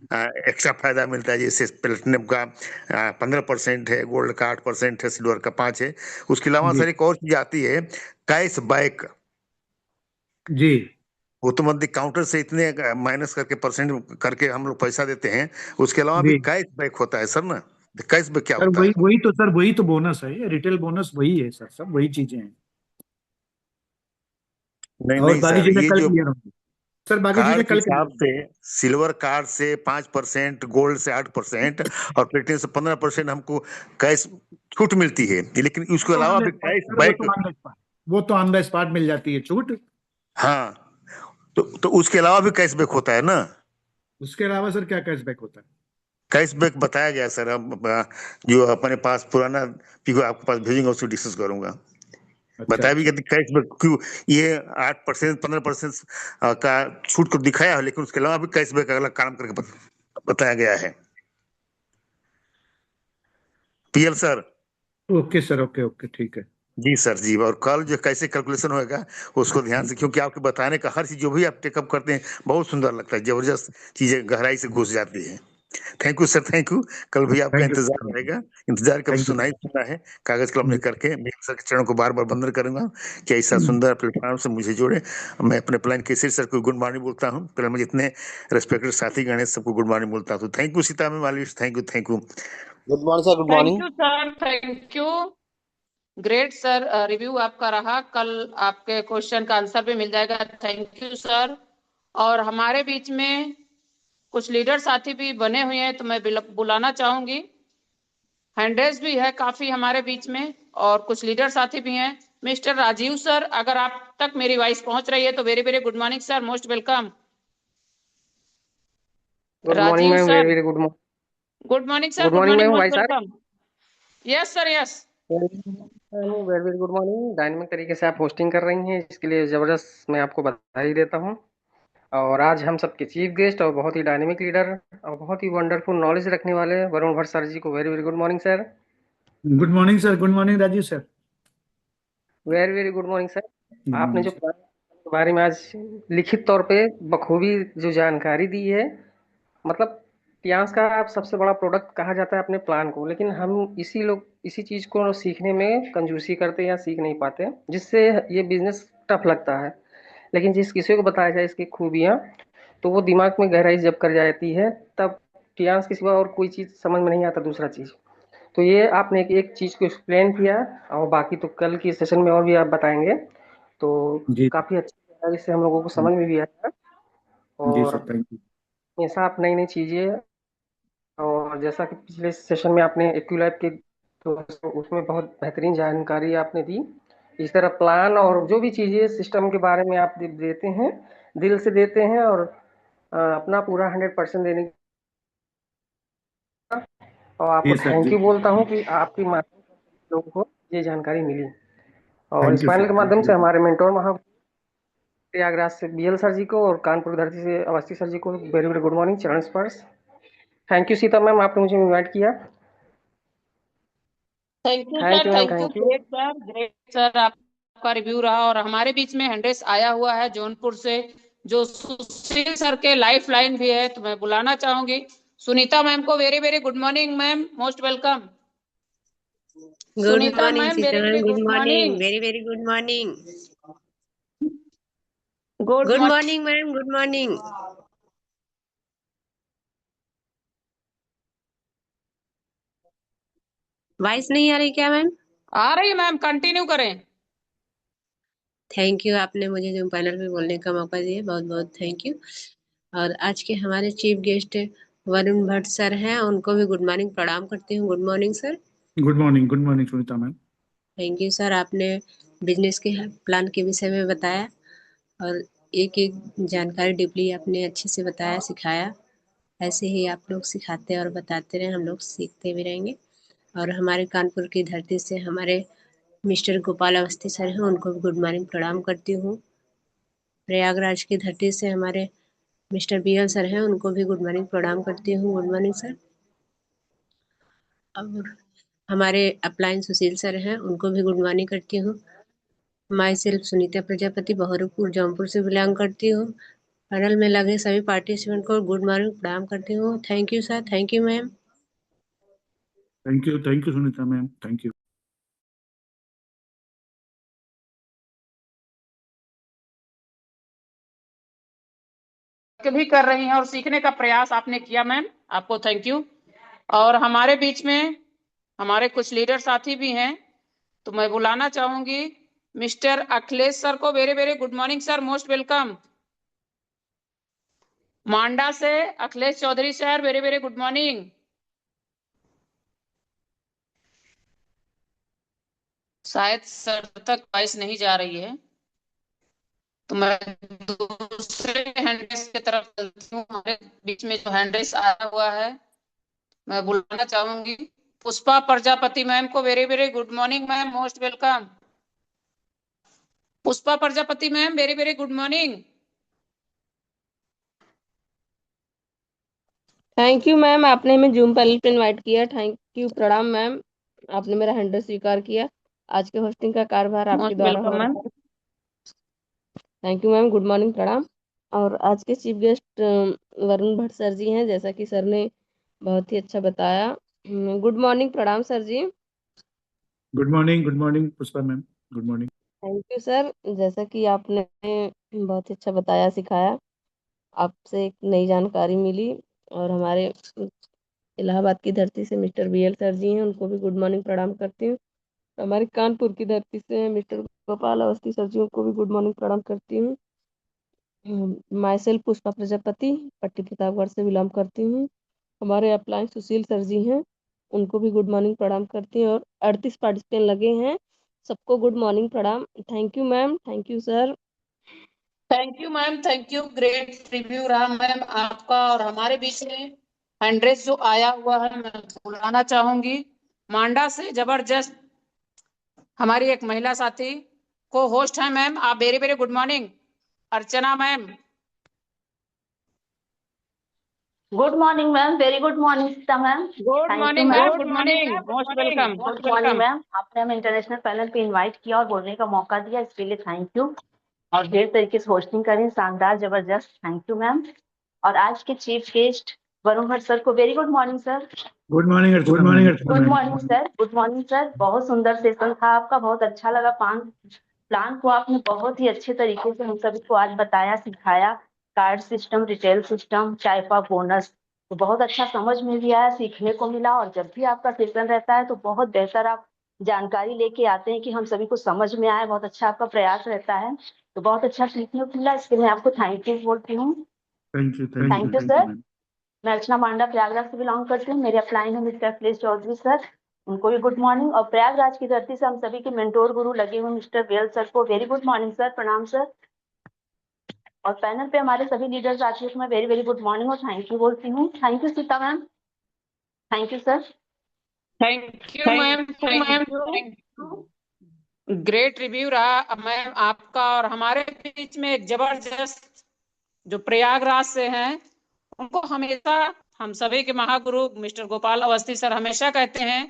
F: एक्स्ट्रा फायदा मिलता है, जैसे प्लेटिनम का 15% है, गोल्ड का 8% है, सिल्वर का 5 है। उसके अलावा
D: जी
F: सर एक और चीज आती है, कैश बैक।
D: जी
F: वो तो मतलब काउंटर से इतने माइनस करके, परसेंट करके हम लोग पैसा देते हैं। उसके अलावा भी
D: जी
F: कैश बैक होता है सर ना। कैश बैक क्या
D: सर,
F: होता
D: वही
F: है?
D: वही तो सर, वही तो बोनस है, रिटेल बोनस वही है सर, सब वही चीजें हैं।
F: नहीं
D: और
F: नहीं
D: बाकी
F: सर,
D: चीजें
F: ये
D: कल
F: जो
D: क्लियर होंगी। सर बाकी
F: कार्ड
D: चीजें
F: के
D: कल क्लियर
F: हिसाब
D: होंगी।
F: से, सिल्वर कार्ड से 5%, गोल्ड से 8% और प्लेटिनम से 15% हमको कैश छूट मिलती है, लेकिन उसके
D: तो
F: अलावा
D: ऑन द
F: भी
D: स्पॉट
F: कैश
D: सर, वो
F: बैक।
D: तो ऑन द स्पॉट, वो तो ऑन द स्पॉट मिल जाती है छूट।
F: हाँ, तो उसके अलावा भी कैश बैक होता है ना।
D: उसके अलावा सर क्या कैशबैक होता है?
F: कैश बैक बताया गया सर, अब जो अपने पास पुराना पिको आपके पास भेजूंगा उसको डिस्कस करूंगा।
D: अच्छा
F: बताया भी
D: अच्छा।
F: कि कैश बैक क्यों, ये 8%, 15% का छूट को दिखाया है, लेकिन उसके अलावा भी कैश बैक अलग काम करके बताया गया है। PL sir.
D: Okay sir, okay okay, ठीक है।
F: जी सर जी, और कल जो कैसे कैलकुलेशन होएगा उसको ध्यान से, क्योंकि आपके बताने का हर चीज जो भी आप टेकअप करते हैं बहुत सुंदर लगता है, जबरदस्त चीजें गहराई से घुस जाती है। Thank you sir, thank you. कल भी आपका
D: थैंक यू
F: इंतजार
D: सर,
F: रहेगा। इंतजार कब
D: थैंक यू
F: सुना ही
D: सर।
F: सुना है, कागज कलम
D: जी
F: लेकर के मैं सर के चरणों को बार बार वंदन करूंगा कि ऐसा सुंदर प्लेटफॉर्म से मुझे जोड़े। मैं अपने प्लान केसरी सर को गुड मॉर्निंग बोलता हूँ, प्लान में जितने रेस्पेक्टेड साथी गण हैं सबको गुड मॉर्निंग बोलता हूँ। थैंक यू सीता में मालिश, thank you, thank you.
G: Good morning sir, good
B: thank
G: morning.
B: You sir, thank you. Great sir, review आपका रहा। कल आपके क्वेश्चन का आंसर भी मिल जाएगा। Thank you sir. और हमारे बीच में कुछ लीडर साथी भी बने हुए हैं, तो मैं बुलाना चाहूंगी। हैंड्रेस भी है काफी हमारे बीच में, और कुछ लीडर साथी भी हैं। मिस्टर राजीव सर, अगर आप तक मेरी वॉइस पहुंच रही है तो very very good morning sir, most welcome.
G: Good morning
B: Rajeev
G: ma'am, very
B: sir,
G: very good morning.
B: Good morning sir,
G: good
B: good
G: morning
B: morning,
G: ma'am,
B: most
G: भाई साहब।
B: Welcome. Yes sir, yes.
G: Very very good morning. Dynamic तरीके से आप hosting कर रही हैं, इसके लिए जबरदस्त मैं आपको बधाई देता हूं। और आज हम सबके चीफ गेस्ट और बहुत ही डायनेमिक लीडर और बहुत ही वंडरफुल नॉलेज रखने वाले वरुण भट्ट सर जी को very very good morning sir.
D: Good morning sir, good morning Rajeev sir.
G: Very very good morning sir.
D: Good
G: आपने
D: मॉर्निंग
G: जो
D: सर।
G: प्लान के बारे में आज लिखित तौर पे बखूबी जो जानकारी दी है, मतलब टियांस का सबसे बड़ा प्रोडक्ट कहा जाता है अपने प्लान को, लेकिन हम इसी चीज को सीखने में कंजूसी करते या सीख नहीं पाते, जिससे ये बिजनेस टफ लगता है। लेकिन जिस किसी को बताया जाए इसकी खूबियां, तो वो दिमाग में गहराई जब कर जाती है, तब टियांस के सिवा और कोई चीज समझ में नहीं आता दूसरा चीज। तो ये आपने एक चीज को एक्सप्लेन किया, और बाकी तो कल की सेशन में और भी आप बताएंगे, तो
D: जी
G: काफी अच्छी तरीके से हम लोगों को समझ में भी आया।
D: जी
G: और
D: सर, थैंक यू।
G: हमेशा आप नई नई चीजें, और जैसा कि पिछले सेशन में आपने एक्यूलैब के, तो उसमें बहुत बेहतरीन जानकारी आपने दी। इस तरह प्लान और जो भी चीजें सिस्टम के बारे में आप देते हैं, दिल से देते हैं, और अपना पूरा 100% देने और आपको
D: जी सर
G: थैंक
D: जी,
G: यू बोलता हूँ कि आपकी माध्यम से लोगों को ये जानकारी मिली। और इस
D: थैंक यू
G: पैनल
D: सर,
G: के
D: थैंक
G: माध्यम
D: यू
G: से
D: वेरी मच।
G: हमारे मेंटोर महा प्रयागराज से बीएल सर जी को और कानपुर धरती से अवस्थी सर जी को वेरी वेरी गुड मॉर्निंग, चरण स्पर्श। थैंक यू सीता मैम, आपने मुझे इनवाइट किया।
B: Thank you
G: thank
B: sir,
G: you ma'am,
B: thank you,
G: thank you.
B: Great sir, great sir, आपका रिव्यू रहा। और हमारे बीच में हैंड्रेस आया हुआ है जौनपुर से, जो सुशील सर के लाइफ लाइन भी है, तो मैं बुलाना चाहूंगी सुनीता मैम को। Very very good morning ma'am, most welcome.
H: Good
B: Sunita
H: morning
B: ma'am,
H: Sita
B: very
H: ma'am,
B: very
H: good
B: good
H: morning,
B: morning.
H: Very very good morning.
B: Good
H: good
B: morning.
H: Morning ma'am, good morning. Voice नहीं आ रही क्या मैम?
B: आ रही है ma'am, continue करें।
H: Thank you, आपने मुझे जो panel पे बोलने का मौका दिया, बहुत बहुत थैंक यू। और आज के हमारे chief guest Varun Bhatt sir हैं, उनको भी गुड मॉर्निंग प्रणाम करती हूँ। Good morning sir.
D: Good morning Sunita ma'am.
H: Thank you sir, आपने बिजनेस के प्लान के विषय में बताया और एक एक जानकारी डीपली आपने अच्छे से बताया, सिखाया। ऐसे ही आप लोग सिखाते और बताते रहे, हम लोग सीखते भी रहेंगे। और हमारे कानपुर की धरती से हमारे मिस्टर गोपाल अवस्थी सर हैं, उनको भी गुड मॉर्निंग प्रणाम करती हूँ। प्रयागराज की धरती से हमारे मिस्टर बीएल सर हैं, उनको भी गुड मॉर्निंग प्रणाम करती हूँ। Good morning sir. और हमारे अपलाइन सुशील सर हैं, उनको भी गुड मॉर्निंग करती हूँ। माई सेल्फ सुनीता प्रजापति, बहरमपुर जौनपुर से बिलोंग करती हूँ। पैनल में लगे सभी पार्टिसिपेंट को गुड मॉर्निंग प्रणाम करती हूँ। Thank you sir, thank you ma'am.
D: Thank you Sunita ma'am, thank you.
B: भी कर रही हैं और सीखने का प्रयास आपने किया मैम, आपको थैंक यू। और हमारे बीच में हमारे कुछ लीडर साथी भी हैं, तो मैं बुलाना चाहूंगी मिस्टर अखिलेश सर को। Very very good morning sir, most welcome. Manda से Akhilesh Chaudhary sir, very very good morning. शायद सर तक वॉइस नहीं जा रही है, तो मैं दूसरे हैंडरेस की तरफ चलती हूँ। हमारे बीच में जो हैंडरेस आया हुआ है, मैं बुलाना चाहूंगी पुष्पा प्रजापति मैम को। Very very good morning ma'am, most welcome. Pushpa Prajapati ma'am, very very good morning.
I: Thank you ma'am, आपने हमें जूम पैनल पे इनवाइट किया। थैंक यू, प्रणाम मैम, आपने मेरा हैंडल स्वीकार किया। आज के होस्टिंग का कार्यभार आपके
B: मोस्ट
I: द्वारा हो
B: वेलकम मैम।
I: रहा है। Thank you ma'am, good morning, प्रणाम। और आज के chief guest Varun Bhatt sir ji हैं, जैसा कि सर ने बहुत ही अच्छा बताया। गुड मॉर्निंग, प्रणाम sir ji.
D: Good morning Pushpa ma'am, good morning.
I: Thank you sir, जैसा कि आपने बहुत ही अच्छा बताया, सिखाया, आपसे एक नई जानकारी मिली। और हमारे इलाहाबाद की धरती से मिस्टर बीएल सर जी हैं, उनको भी गुड मॉर्निंग प्रणाम करती हूँ। हमारे कानपुर की धरती से मिस्टर गोपाल अवस्थी सर जी को भी गुड मॉर्निंग प्रणाम करती हूँ। माई सेल्फ पुष्पा प्रजापति, पट्टी प्रतापगढ़ से बिलोंग करती हूँ। हमारे अपलाइन सुशील सर जी हैं, उनको भी गुड मॉर्निंग प्रणाम करती हूँ। और 38 पार्टिसिपेंट लगे हैं, सबको गुड मॉर्निंग प्रणाम। Thank you ma'am, thank you sir.
B: Thank you ma'am, thank you, great review रहा मैम आपका। और हमारे बीच में हैंड्रेस जो आया हुआ है, मैं बुलाना चाहूंगी मांडा से जबरदस्त हमारी एक महिला साथी को होस्ट है मैम, आप very very good morning. Archana ma'am.
J: Good morning ma'am, very good morning Sita ma'am.
B: Good
J: thank you
B: morning ma'am,
J: ma'am.
B: Good morning, most welcome,
J: good
B: most
J: morning
B: welcome.
J: Ma'am, आपने हमें इंटरनेशनल पैनल पे invite किया और बोलने का मौका दिया, इसके लिए थैंक यू। और ढेर तरीके से होस्टिंग करें, शानदार, जबरदस्त, थैंक यू मैम। और आज के chief guest Varun Bhatt sir को very good morning sir.
D: Good morning Archana ma'am.
J: Good morning sir, good morning sir. बहुत सुंदर सेशन था आपका, बहुत अच्छा लगा। प्लान को आपने बहुत ही अच्छे तरीके से हम सभी को आज बताया, सिखाया। Card system, retail system, type of bonus, तो बहुत अच्छा समझ में भी आया, सीखने को मिला। और जब भी आपका सेशन रहता है तो बहुत बेहतर आप जानकारी लेके आते हैं कि हम सभी को समझ में आए। बहुत अच्छा आपका प्रयास रहता है, तो बहुत अच्छा सीखने को मिला, इसके लिए आपको थैंक यू बोलती हूँ। Thank you sir. मैं अर्चना मांडा प्रयागराज से बिलोंग करती हूँ। मेरे अपलाइन है मिस्टर अखिलेश चौधरी सर, उनको भी गुड मॉर्निंग। और प्रयागराज की धरती से हम सभी के मेंटोर गुरु लगे हुए मिस्टर बेल सर को वेरी गुड मॉर्निंग सर, प्रणाम सर। और पैनल पे हमारे सभी लीडर साथियों को मैं वेरी वेरी गुड मॉर्निंग और थैंक यू बोलती हूँ। Thank you Sita ma'am, thank you sir.
B: Thank you ma'am, thank you. Great review रहा मैम आपका। और हमारे बीच में एक जबरदस्त जो प्रयागराज से हैं, उनको हमेशा हम सभी के महागुरु मिस्टर गोपाल अवस्थी सर हमेशा कहते हैं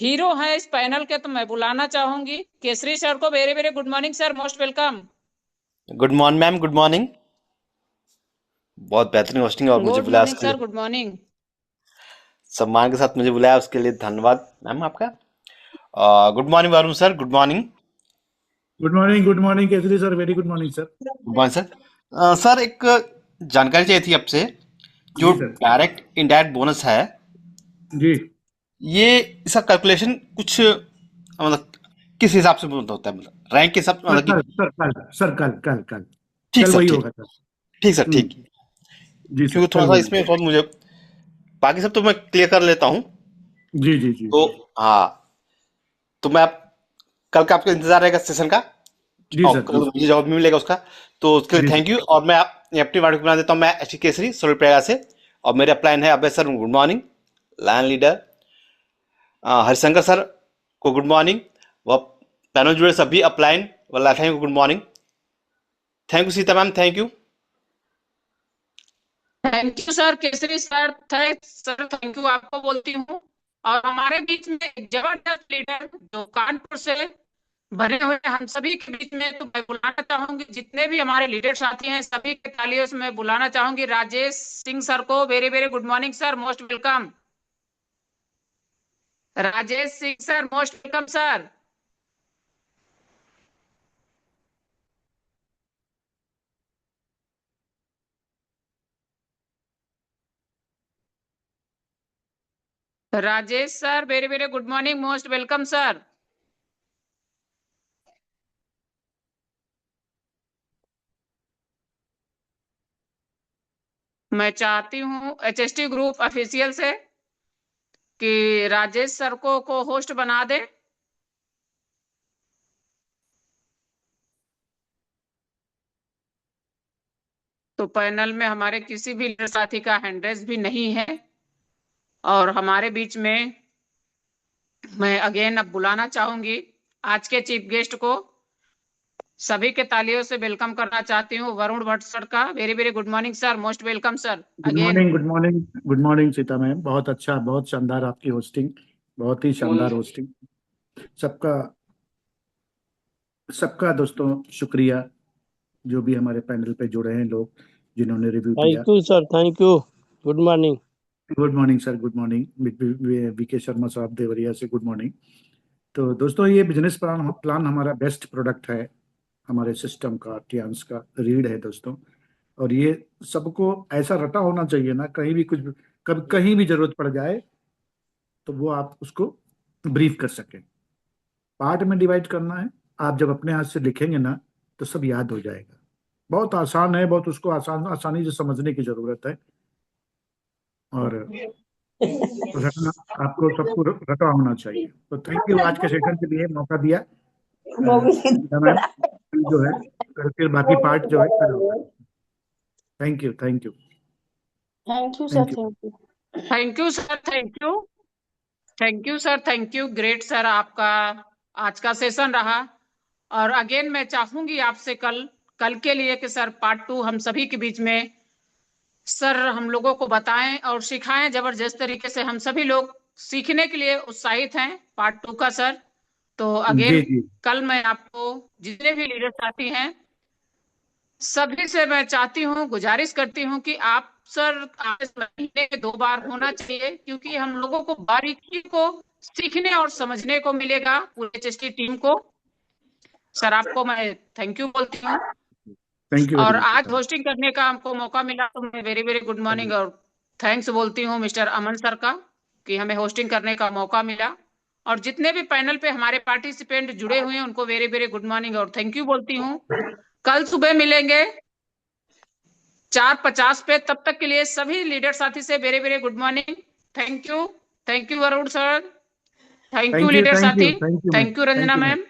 B: हीरो है इस पैनल के। तो मैं बुलाना चाहूंगी केसरी सर को। Very very good morning sir, most welcome.
K: Good morning ma'am, good morning. बहुत बेहतरीन होस्टिंग और मुझे
B: गुड
K: बुलाया
B: मॉर्निंग
K: उसके
B: सर,
K: लिए,
B: गुड मॉर्निंग।
K: सम्मान के साथ मुझे बुलाया उसके लिए धन्यवाद मैम आपका। Good morning Varun sir, good morning.
D: Good morning Kesari sir, very good morning sir.
K: Good morning sir. Sir एक जानकारी चाहिए थी आपसे। जो
D: जी सर।
K: डायरेक्ट इनडायरेक्ट बोनस है,
D: जी
K: ये इसका कैलकुलेशन कुछ मतलब किस हिसाब से होता है, मतलब रैंक के हिसाब से,
D: सर
K: मतलब कि
D: कल सर कल कल कल
K: ठीक
D: कल
K: सर,
D: वही
K: ठीक
D: होगा सर।
K: ठीक सर, ठीक।
D: जी सर,
K: क्योंकि थोड़ा
D: कल
K: सा
D: वही
K: इसमें
D: होगा।
K: थोड़ा मुझे, बाकी सब तो मैं क्लियर कर लेता हूँ।
D: जी जी जी
K: तो हाँ, तो मैं आप कल का आपका इंतजार रहेगा सेशन का,
D: जी
K: और
D: सर।
K: कल मुझे जवाब भी मिलेगा उसका। तो उसके लिए
D: जी
K: थैंक यू। और मैं अपनी वार्ड को बना देता हूँ, मैं एच केसरी सोलर प्रयाग से। और मेरे अपलाइन है Abhay sir, good morning. Line leader Harishankar sir को गुड मॉर्निंग। वह पैनल जुड़े सभी अपलाइन व लाइफलाइन को good morning. Thank you Sita ma'am, thank you.
B: Thank you sir Kesari sir, thank you आपको बोलती हूँ। और हमारे बीच में एक जबरदस्त लीडर जो कानपुर से भरे हुए हैं हम सभी के बीच में, तो मैं बुलाना चाहूंगी जितने भी हमारे लीडर साथी हैं सभी के तालियों से मैं बुलाना चाहूंगी राजेश सिंह सर को। Very very good morning sir, most welcome. Rajesh Singh sir, most welcome sir. Rajesh sir, very very good morning, most welcome sir. मैं चाहती हूँ एचएसटी ग्रुप ऑफिशियल से कि राजेश सर को होस्ट बना दे। तो पैनल में हमारे किसी भी लीडर साथी का हैंडरेस भी नहीं है। और हमारे बीच में मैं अगेन अब बुलाना चाहूंगी आज के चीफ गेस्ट को। सभी के तालियों से वेलकम करना चाहती हूँ वरुण भट्ट सर का। Very very good morning sir, most welcome sir again.
D: Good morning Sita ma'am. बहुत अच्छा, बहुत शानदार आपकी होस्टिंग, बहुत ही शानदार होस्टिंग। सबका सबका दोस्तों शुक्रिया, जो भी हमारे पैनल पे जुड़े हैं लोग, जिन्होंने रिव्यू दिया।
L: Thank you sir, thank you. Good morning.
D: Good morning sir, good morning. VK Sharma साहब देवरिया से गुड मॉर्निंग। तो दोस्तों, ये बिजनेस प्लान हमारा बेस्ट प्रोडक्ट है हमारे सिस्टम का, टियांस का रीड है दोस्तों। और ये सबको ऐसा रटा होना चाहिए ना, कहीं भी कुछ कभी कहीं भी जरूरत पड़ जाए तो वो आप उसको ब्रीफ कर सकें। पार्ट में डिवाइड करना है, आप जब अपने हाथ से लिखेंगे ना तो सब याद हो जाएगा। बहुत आसान है, बहुत उसको आसानी से समझने की जरूरत है। और रटना, आपको सबको रटा होना चाहिए। तो थैंक यू आज के सेशन के लिए मौका दिया। मैम जो है, फिर बाकी पार्ट जो है कल होगा। Thank you, thank you,
E: thank you sir,
D: thank you.
E: Thank you.
B: Thank you sir, thank you, thank you sir, thank you. Great sir आपका आज का सेशन रहा। और अगेन मैं चाहूंगी आपसे कल के लिए कि सर पार्ट 2 हम सभी के बीच में सर हम लोगों को बताएं और सिखाएं जबरदस्त तरीके से। हम सभी लोग सीखने के लिए उत्साहित हैं पार्ट 2 का सर। तो
D: जी
B: अगेन
D: जी
B: कल मैं आपको जितने भी लीडर साथी हैं सभी से मैं चाहती हूँ, गुजारिश करती हूँ कि आप सर महीने में 2 बार होना चाहिए, क्योंकि हम लोगों को बारीकी को सीखने और समझने को मिलेगा पूरे एचएसटी टीम को। सर आपको मैं थैंक यू बोलती हूँ।
D: थैंक यू वेरी
B: और आज
D: मच।
B: होस्टिंग करने का हमको मौका मिला तो मैं वेरी वेरी गुड मॉर्निंग और थैंक्स बोलती हूँ मिस्टर अमन सर का कि हमें होस्टिंग करने का मौका मिला। और जितने भी पैनल पे हमारे पार्टिसिपेंट जुड़े हुए हैं उनको वेरी वेरी गुड मॉर्निंग और थैंक यू बोलती हूँ। कल सुबह मिलेंगे 4:50 पे। तब तक के लिए सभी लीडर साथी से very very good morning. Thank you, thank you Varun sir, thank you leader साथी,
D: thank you ma'am,
B: thank you Ranjana
D: thank you ma'am.
B: Ma'am.